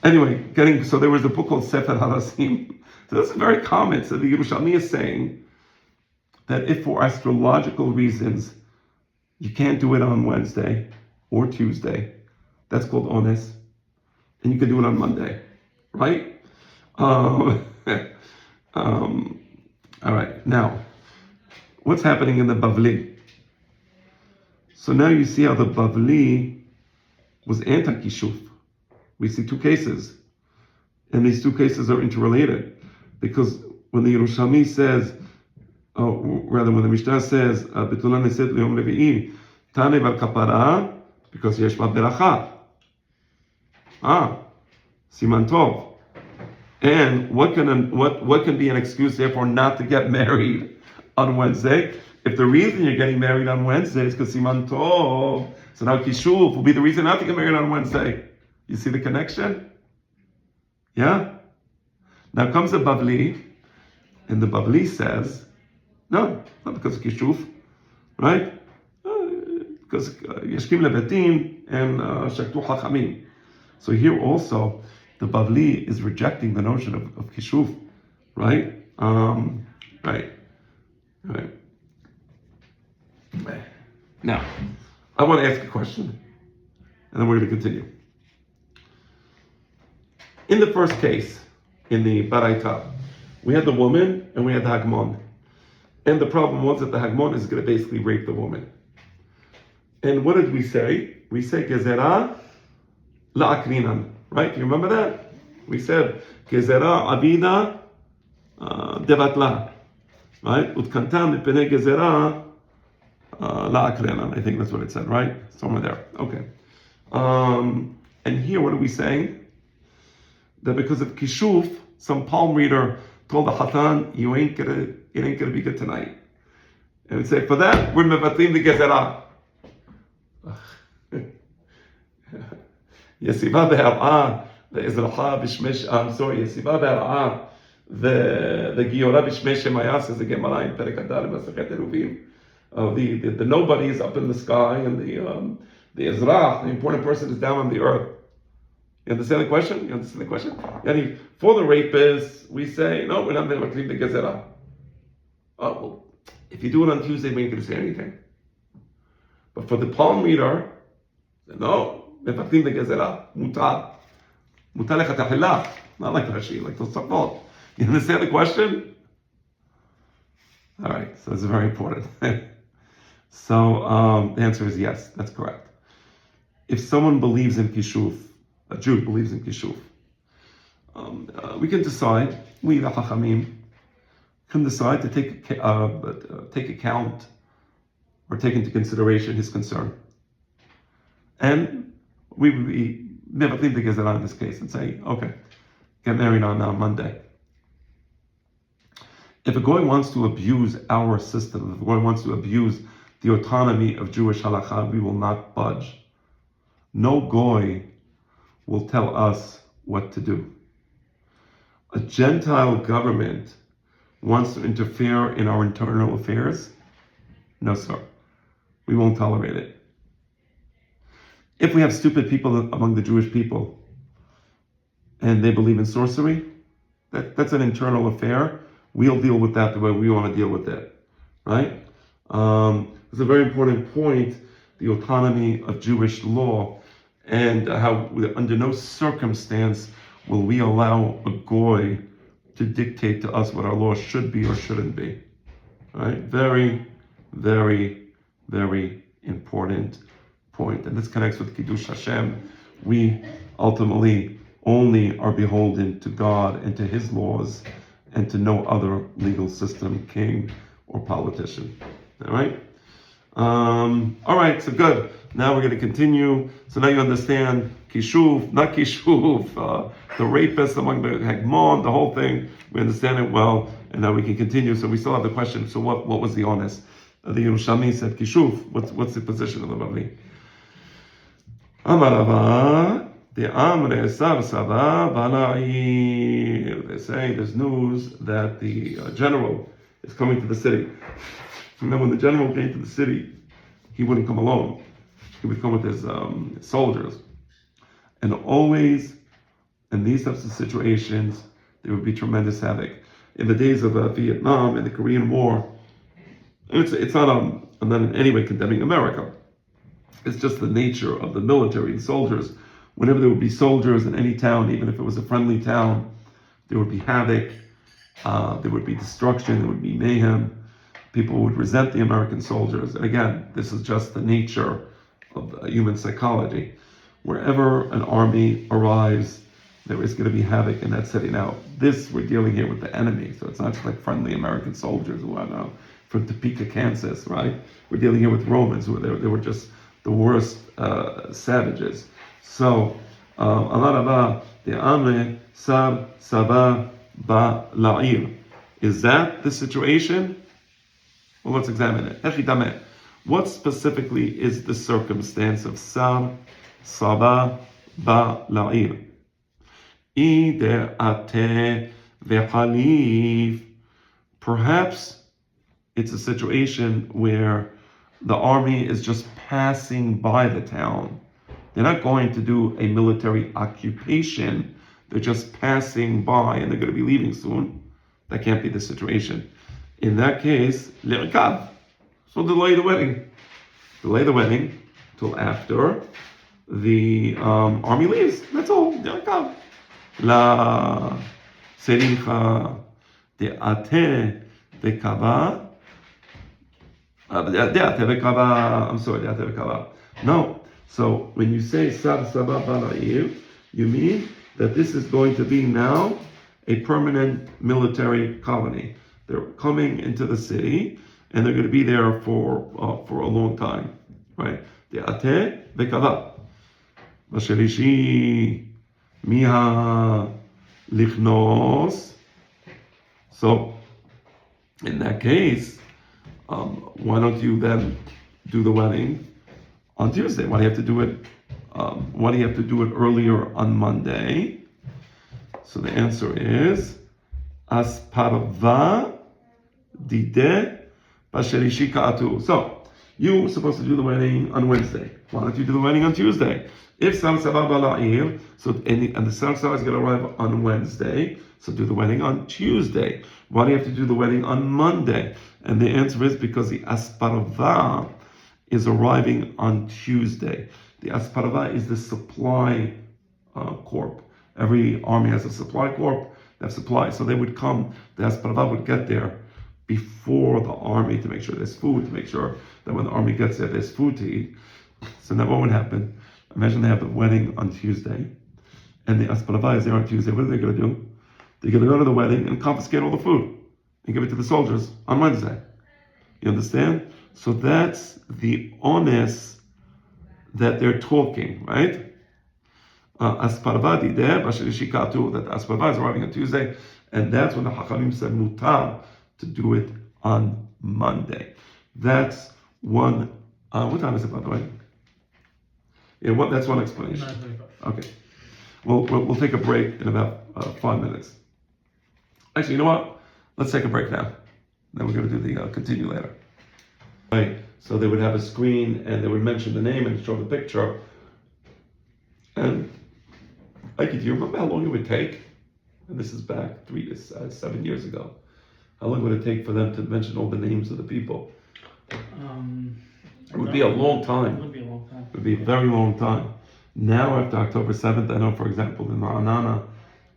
Anyway, so there was a book called Sefer Harazim. So this is very common. So the Yerushalmi is saying that if for astrological reasons you can't do it on Wednesday or Tuesday, that's called ones, and you can do it on Monday, right? All right. Now, what's happening in the Bavli? So now you see how the Bavli was anti-kishuf. We see 2 cases, and these 2 cases are interrelated, because when the Yerushalmi says, when the Mishnah says, "Betulah neset leyom levi'i, tane bar kapara," because yesh ba beracha. Siman tov. And what can be an excuse, therefore, not to get married on Wednesday? If the reason you're getting married on Wednesday is because Siman tov, so now kishuf will be the reason not to get married on Wednesday. You see the connection? Yeah? Now comes the Bavli, and the Bavli says, no, not because of kishuf, right? Because yashkim lebetin and shaktu chachamim. So here also, the Bavli is rejecting the notion of kishuf, right? Right. Now, I want to ask a question, and then we're going to continue. In the first case, in the Baraita, we had the woman and we had the Hagmon. And the problem was that the Hagmon is going to basically rape the woman. And what did we say? We said, Gezerah la'akrinan. Right? You remember that? We said, Gezerah abida devatla. Right? Utkantam mipnei gezerah la'akrinan. I think that's what it said, right? Somewhere there. Okay. And here, what are we saying? That because of kishuf, some palm reader told the Hatan, it ain't gonna be good tonight. And we'd say, for that, we're mevatim the gezerah. Yesiva be'ar'ah, ve'ezracha b'shmesh, Yesiva be'ar'ah, ve'giora b'shmesh Shemaya, says the Gemara in Perek Adar, Masechet Eruvim. The nobody is up in the sky, and the Ezrach, the important person, is down on the earth. You understand the question? Yani, for the rapists, we say, no, we're not going to clean the gezerah. Oh, well, if you do it on Tuesday, we ain't going to say anything. But for the palm reader, no, מבטלים the gezerah, mutar. Mutar lechatachillah. Not like Rashi, like Tosafot. You understand the question? All right, so it's very important. So the answer is yes, that's correct. If someone believes in Kishuf, a Jew believes in Kishuf, we can decide, we the Chachamim, can decide to take account or take into consideration his concern. And we would be mevatim the gezerah in this case and say, okay, get married on Monday. If a goy wants to abuse our system, if a goy wants to abuse the autonomy of Jewish halakha, we will not budge. No goy will tell us what to do. A Gentile government wants to interfere in our internal affairs? No, sir. We won't tolerate it. If we have stupid people among the Jewish people and they believe in sorcery, that's an internal affair. We'll deal with that the way we want to deal with it, right? It's a very important point, the autonomy of Jewish law, and how under no circumstance will we allow a goy to dictate to us what our law should be or shouldn't be, right? Very, very, very important point. And this connects with Kiddush Hashem. We ultimately only are beholden to God and to His laws and to no other legal system, king or politician. All right? All right, so good. Now we're going to continue. So now you understand Kishuv, not Kishuv, the rapist among the Hagmon, the whole thing. We understand it well, and now we can continue. So we still have the question, so what was the honest? The Yerushalmi said Kishuv. What's the position of the Bavli? Amarava, the Amre Sar Sava Bala'ir. They say there's news that the general is coming to the city. And then when the general came to the city, he wouldn't come alone. He would come with his soldiers. And always, in these types of situations, there would be tremendous havoc. In the days of Vietnam and the Korean War, it's not, I'm not in any way condemning America. It's just the nature of the military and soldiers. Whenever there would be soldiers in any town, even if it was a friendly town, there would be havoc, there would be destruction, there would be mayhem. People would resent the American soldiers. And again, this is just the nature of human psychology. Wherever an army arrives, there is going to be havoc in that city. Now, we're dealing here with the enemy, so it's not just like friendly American soldiers who are from Topeka, Kansas, right? We're dealing here with Romans who they were just the worst savages. So, Amarava de Amre Sar Saba Ba La'ir. Is that the situation? Well, let's examine it. What specifically is the circumstance of Sar Saba Ba La'ir? Ider Ate Ve'Halif. Perhaps it's a situation where the army is just passing by the town. They're not going to do a military occupation. They're just passing by and they're going to be leaving soon. That can't be the situation. In that case, li'ikav. So delay the wedding. Delay the wedding till after the army leaves. That's all. Li'ikav. La sericha de'ate ve'kava. I'm sorry, de'ate ve'kava. No. So when you say Sar Saba Bala'ir, you mean that this is going to be now a permanent military colony. They're coming into the city, and they're going to be there for a long time, right? De'ate ve'kava. V'shelishi miha lichnos. So, in that case, why don't you then do the wedding on Tuesday? Why do you have to do it? Why do you have to do it earlier on Monday? So the answer is asparva dide basherishi ka'atu. So you were supposed to do the wedding on Wednesday. Why don't you do the wedding on Tuesday? If Sarsava bala'ir, so and the Sarsava is going to arrive on Wednesday, so do the wedding on Tuesday. Why do you have to do the wedding on Monday? And the answer is because the asparva is arriving on Tuesday. The asparva is the supply corp. Every army has a supply corp. They have supply, so they would come. The asparva would get there before the army to make sure there's food, to make sure that when the army gets there, there's food to eat. So now what would happen? Imagine they have the wedding on Tuesday, and the asparva is there on Tuesday. What are they going to do? They're going to go to the wedding and confiscate all the food and give it to the soldiers on Wednesday. You understand? So that's the honest that they're talking, right? Asparva dideh b'shelishi ka'atu, that the asparva is arriving on Tuesday, and that's when the Hachamim said mutar to do it on Monday. That's one. What time is it, by the way? Yeah, that's one explanation. Okay. We'll take a break in about 5 minutes. Actually, you know what? Let's take a break now. Then we're going to do the continue later. Right. So they would have a screen and they would mention the name and show the picture. And do you remember how long it would take? And this is back 7 years ago. How long would it take for them to mention all the names of the people? It would be a long time. It would be a long time. It would be a very long time. Now, after October 7th, I know, for example, in Ra'anana,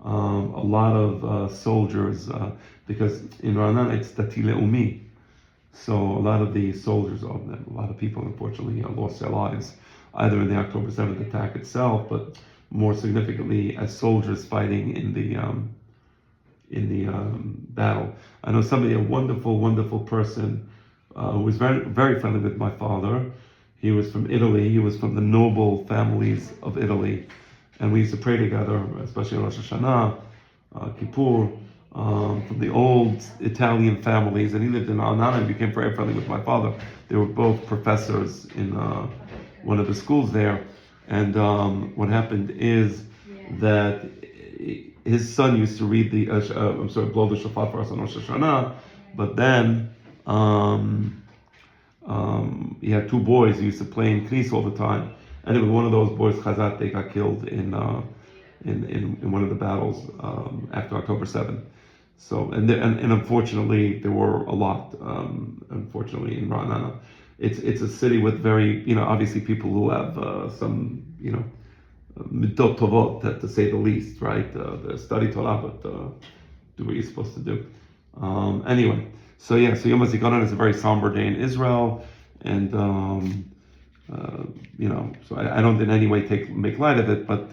a lot of soldiers, because in Ra'anana it's Dati Le'umi, so a lot of the soldiers, a lot of people, unfortunately, lost their lives, either in the October 7th attack itself, but more significantly as soldiers fighting in the battle. I know somebody, a wonderful, wonderful person, who was very, very friendly with my father. He was from Italy. He was from the noble families of Italy. And we used to pray together, especially on Rosh Hashanah, Kippur, from the old Italian families. And he lived in Ra'anana and became very friendly with my father. They were both professors in one of the schools there. And what happened is that his son used to read blow the shofar for us on Rosh Hashanah, but then he had 2 boys who used to play in Knis all the time, and it was one of those boys, Chazat, they got killed in one of the battles after October 7th. So and unfortunately there were a lot. Unfortunately in Ra'anana, it's a city with very obviously people who have some midot tovot, to say the least, right? They study Torah, but do what you're supposed to do. Anyway, so Yom HaZikaron is a very somber day in Israel, and so I don't in any way make light of it, but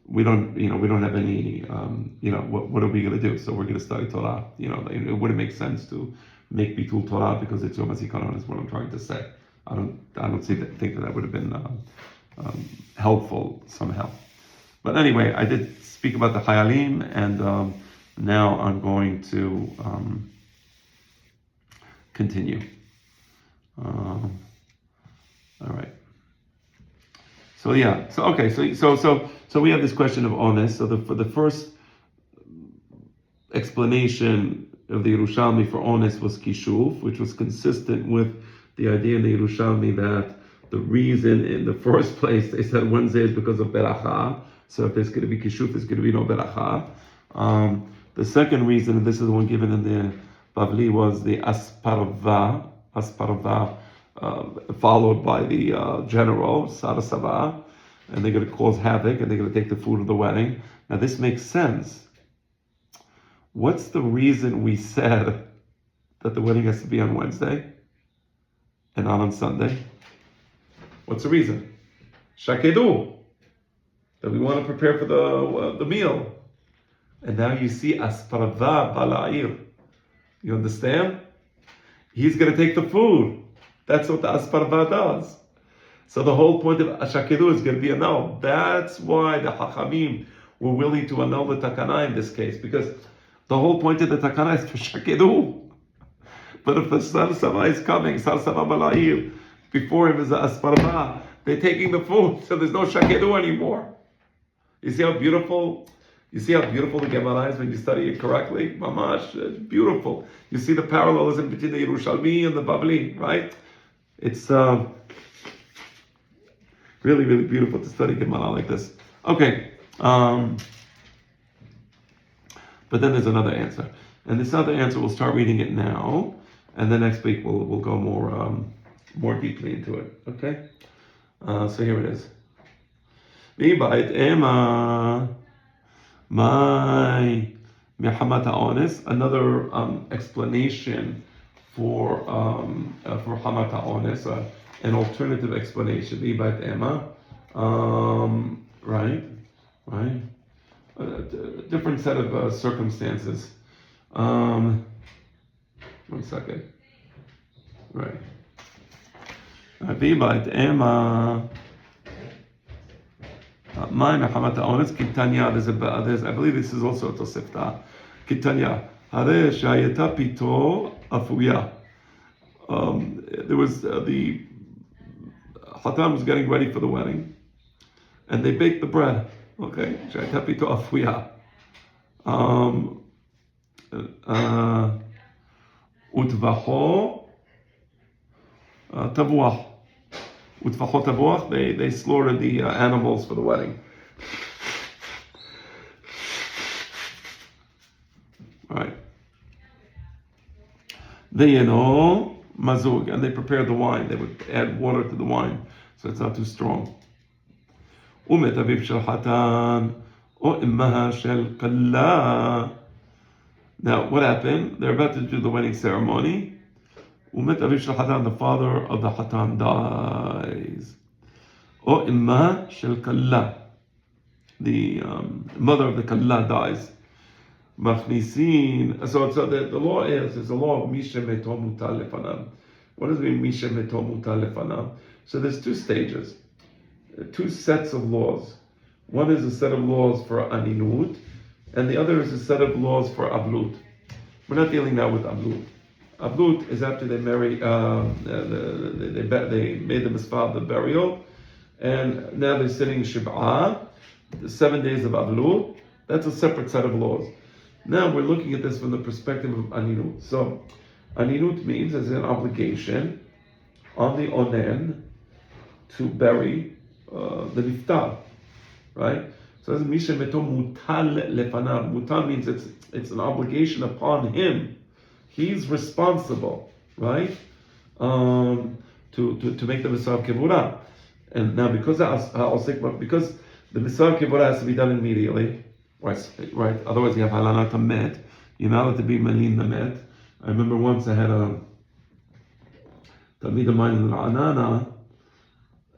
we don't have any, what are we going to do? So we're going to study Torah. It wouldn't make sense to make Bitul Torah because it's Yom HaZikaron, is what I'm trying to say. I don't think that would have been helpful somehow. But anyway, I did speak about the Chayalim, and now I'm going to continue. All right. So we have this question of honest. So for the first explanation of the Yerushalmi for honest was Kishuv, which was consistent with the idea in the Yerushalmi that the reason in the first place they said Wednesday is because of Beracha. So if there's going to be Kishuv, there's going to be no Beracha. The second reason, and this is the one given in the Bavli, was the Asparva, followed by the general, Sarasava, and they're going to cause havoc, and they're going to take the food of the wedding. Now this makes sense. What's the reason we said that the wedding has to be on Wednesday and not on Sunday? What's the reason? Shakedu, that we want to prepare for the meal. And now you see Asparva Bala'ir. You understand? He's going to take the food. That's what the Asparva does. So the whole point of Ashakedu is going to be annulled. That's why the Hachamim were willing to annul the Takana in this case, because The whole point of the takana is for shakedu. But if the Sar Sava is coming, Sar Sava Bala'ir, before him is the Asparba, they're taking the food, so there's no shakedu anymore. You see how beautiful the Gemara is when you study it correctly? Mamash, it's beautiful. You see the parallelism between the Yerushalmi and the Babli, right? It's really, really beautiful to study Gemara like this. Okay, but then there's another answer. And this other answer, we'll start reading it now, and then next week we'll go more deeply into it. Okay? So here it is. My Hamata Onis, another explanation for Hamata Onis, an alternative explanation. Right. A different set of circumstances. 1 second. Right. My Hamata Onis Kitanya. There's I believe this is also a Tosefta. Kitanya. Hare Shayeta Pito Afuya. There was the Hatan was getting ready for the wedding, and they baked the bread. Okay, Shayeta Pito Afuya. Utvacho Tavuach. Utvacho Tavuach. They slaughtered the animals for the wedding. Right. Veyeno mazug, and they prepared the wine. They would add water to the wine, so it's not too strong. Umet aviv shel hatan o immaha shel kalla. Now, what happened? They're about to do the wedding ceremony. Umet aviv shel hatan, the father of the hatan dies. O immaha shel kalla, the mother of the kalla dies. Machnisin. So the law is the law of Misha Meto Mutal Lefanam. What does it mean, Misha Meto Mutal Lefanam? So there's two stages, two sets of laws. One is a set of laws for Aninut, and the other is a set of laws for Avlut. We're not dealing now with Avlut. Avlut is after they marry, they made the Mitzvah of the burial, and now they're sitting Shib'ah, the 7 days of Avlut. That's a separate set of laws. Now we're looking at this from the perspective of Aninut. So, Aninut means there's an obligation on the Onen to bury the Niftar, right? So as Misha Meto Mutal Lefanav. Mutal means it's an obligation upon him. He's responsible, right? To make the Mitzvah of Kevurah. And now because the Mitzvah of Kevurah has to be done immediately. Right. Otherwise, you have halanat met. You're not allowed to be malin met. I remember once I had a talmid of mine in Ra'anana.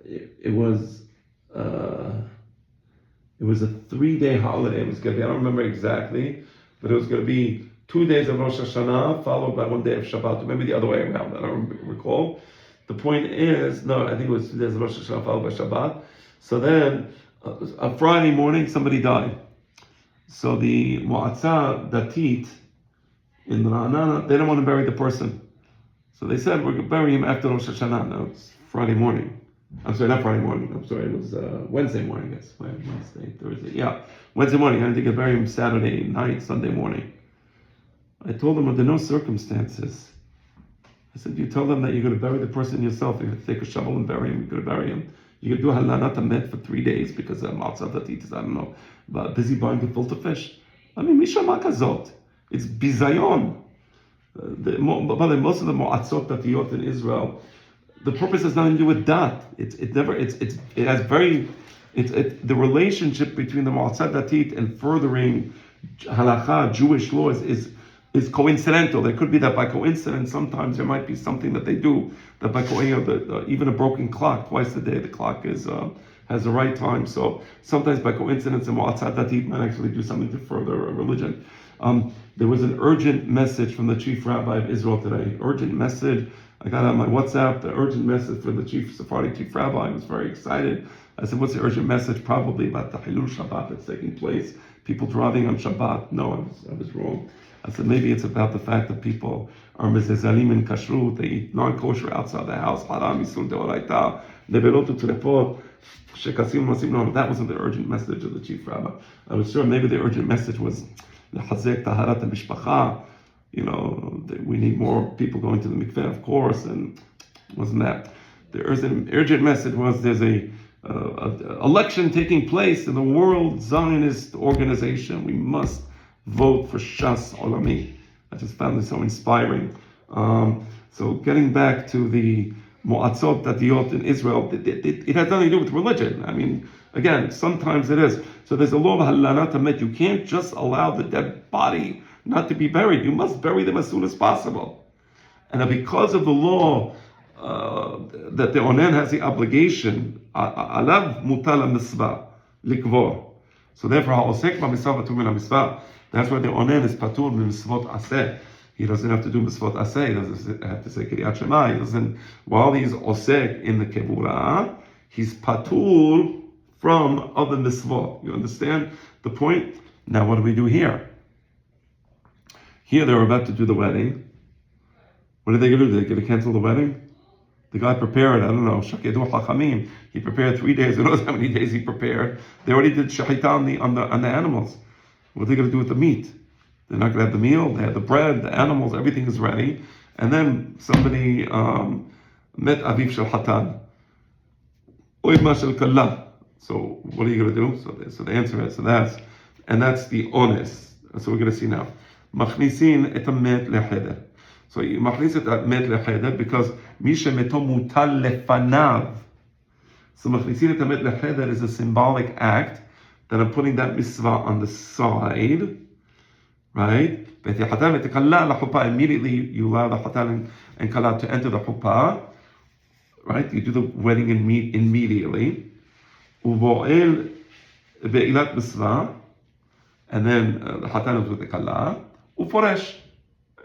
It was a 3-day holiday. It was going to be, I don't remember exactly, but it was going to be 2 days of Rosh Hashanah followed by 1 day of Shabbat, or maybe the other way around. I don't recall. The point is, no, I think it was 2 days of Rosh Hashanah followed by Shabbat. So then, a Friday morning, somebody died. So the Mu'atzah Datit in Ra'anana, they don't want to bury the person. So they said, we're going to bury him after Rosh Hashanah. Now it's Friday morning. I'm sorry, not Friday morning. I'm sorry, it was Wednesday morning, I guess. Wednesday, Thursday. Yeah, Wednesday morning. I had to get bury him Saturday night, Sunday morning. I told them under no circumstances. I said, you tell them that you're going to bury the person yourself. You're going to take a shovel and bury him. You're going to bury him. You can do halanat amet for 3 days because Matzah Datit is, I don't know, but busy buying gefilte fish. I mean, Mishama Kazot. It's bizayon. Most of the Mu'atzot Datiyot in Israel, the purpose has nothing to do with that. The relationship between the Mu'atzat Datit and furthering halakha, Jewish laws, is coincidental. There could be that by coincidence, sometimes there might be something that they do, that by even a broken clock, twice a day, the clock has the right time. So sometimes by coincidence, the Mu'atzat Datit might actually do something to further a religion. There was an urgent message from the chief rabbi of Israel today. Urgent message. I got on my WhatsApp, the urgent message for the Sephardi chief rabbi. I was very excited. I said, what's the urgent message? Probably about the Hilul Shabbat that's taking place. People driving on Shabbat. No, I was wrong. I said, maybe it's about the fact that people are mezezalim in kashrut, they eat non-kosher outside the house, haram, isul deoraita, nevelot utrefot, shekasim masim. No, that wasn't the urgent message of the chief rabbi. I was sure maybe the urgent message was lehazek taharat mishpacha. You know, we need more people going to the mikveh, of course, and wasn't that. The urgent message was there's a election taking place in the World Zionist Organization. We must vote for Shas Olami. I just found this so inspiring. So getting back to the Mo'atzot Datiyot in Israel, it has nothing to do with religion. I mean, again, sometimes it is. So there's a law of Halanat Hamet. You can't just allow the dead body not to be buried. You must bury them as soon as possible. And because of the law that the onen has the obligation, alav mutal ha-mitzvah likvor. So therefore, ha'osek b'mitzvah patur min ha-mitzvah. That's why the onen is patur min mitzvot aseh. He doesn't have to do mitzvot aseh. He doesn't have to say Kriyat Shema. He doesn't. While he's osek in the kevurah, he's patur from other mitzvot. You understand the point? Now, what do we do here? Here they're about to do the wedding. What are they going to do? Are they going to cancel the wedding? The guy prepared, I don't know, shakedu hachamim. He prepared 3 days. Who knows how many days he prepared? They already did shahita on the animals. What are they going to do with the meat? They're not going to have the meal. They have the bread, the animals, everything is ready. And then somebody met aviv shel hatan. Oima shel kalla. So what are you going to do? So the answer is, that's the honest. That's what we're going to see now. Machnisin et hamet lecheder. So you machnis et hamet lecheder because mi shemeto mutal lefanav. So machnisin et hamet lecheder is a symbolic act that I'm putting that mitzvah on the side, right? Immediately you allow the hatan and kala to enter the chuppah, right? You do the wedding immediately. Uvoel be'ilat mitzvah, and then the hatan is with the kala. Uporesh.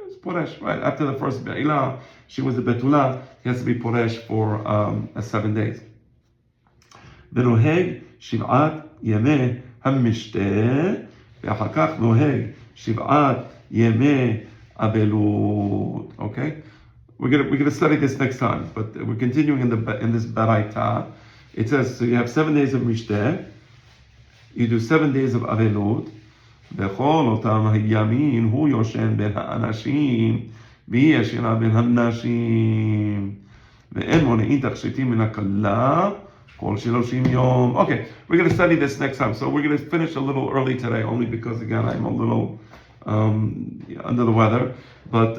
It's poresh, right? After the first be'ilah, she was the betula. He has to be poresh for 7 days. ונוהג שבעת ימי המשתה, ואחר כך נוהג שבעת ימי אבלות. Okay? We're gonna study this next time, but we're continuing in this baraita. It says, so you have 7 days of mishteh, you do 7 days of avelot, בכל אותם הימים הוא יושן בין האנשים, והיא ישנה בין הנשים, ואין מונעים תכשיטים מן הכלה, כל 30 יום. Okay, we're going to study this next time. So we're going to finish a little early today, only because, again, I'm a little under the weather. But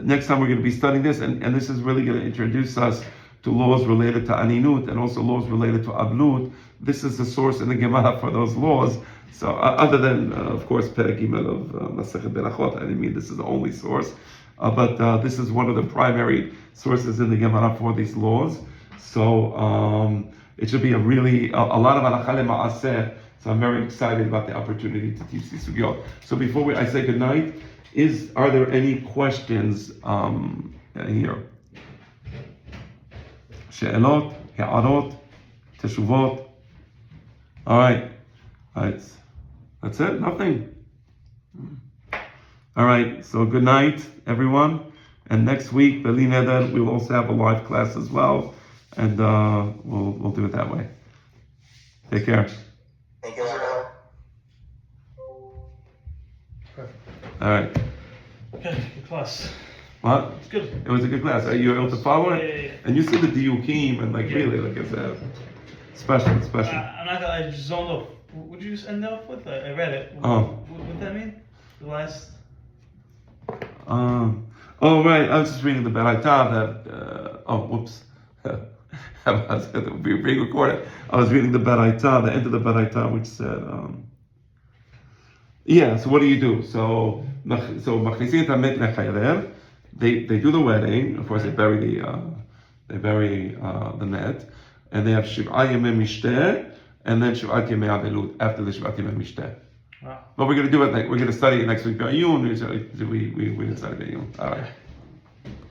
next time we're going to be studying this, and this is really going to introduce us to laws related to aninut and also laws related to ablut. This is the source in the Gemara for those laws. So other than, of course, Perek Gimel of Masechet Berachot, I didn't mean this is the only source, but this is one of the primary sources in the Gemara for these laws. So it should be a lot of halakha le'ma'aseh. So I'm very excited about the opportunity to teach these sugyot. So before I say goodnight, are there any questions here? She'elot, ha'arot, teshuvot. All right. That's it? Nothing? All right. So good night, everyone. And next week, Beli Neder, we will also have a live class as well. And we'll do it that way. Take care. Thank you, Rabbi. Perfect. All right. Good class. What? It's good. It was a good class. Are you able to follow it? Yeah. And you see the diukim and really, like I said, special. I just zoned off. What did you just end up with? I read it. What did that mean? The last. Oh right. I was just reading the baraita that. Whoops. It would be being recorded. I was reading the baraita, the end of the baraita, which said, so what do you do? So machnisin hamet lecheder. They do the wedding. Of course, they bury the net, and they have shiv'at yemei mishteh, and then shiv'at yemei avelut after the shiv'at yemei mishteh. Wow. But we're going to do it. We're going to study it next week. We didn't study it. All right.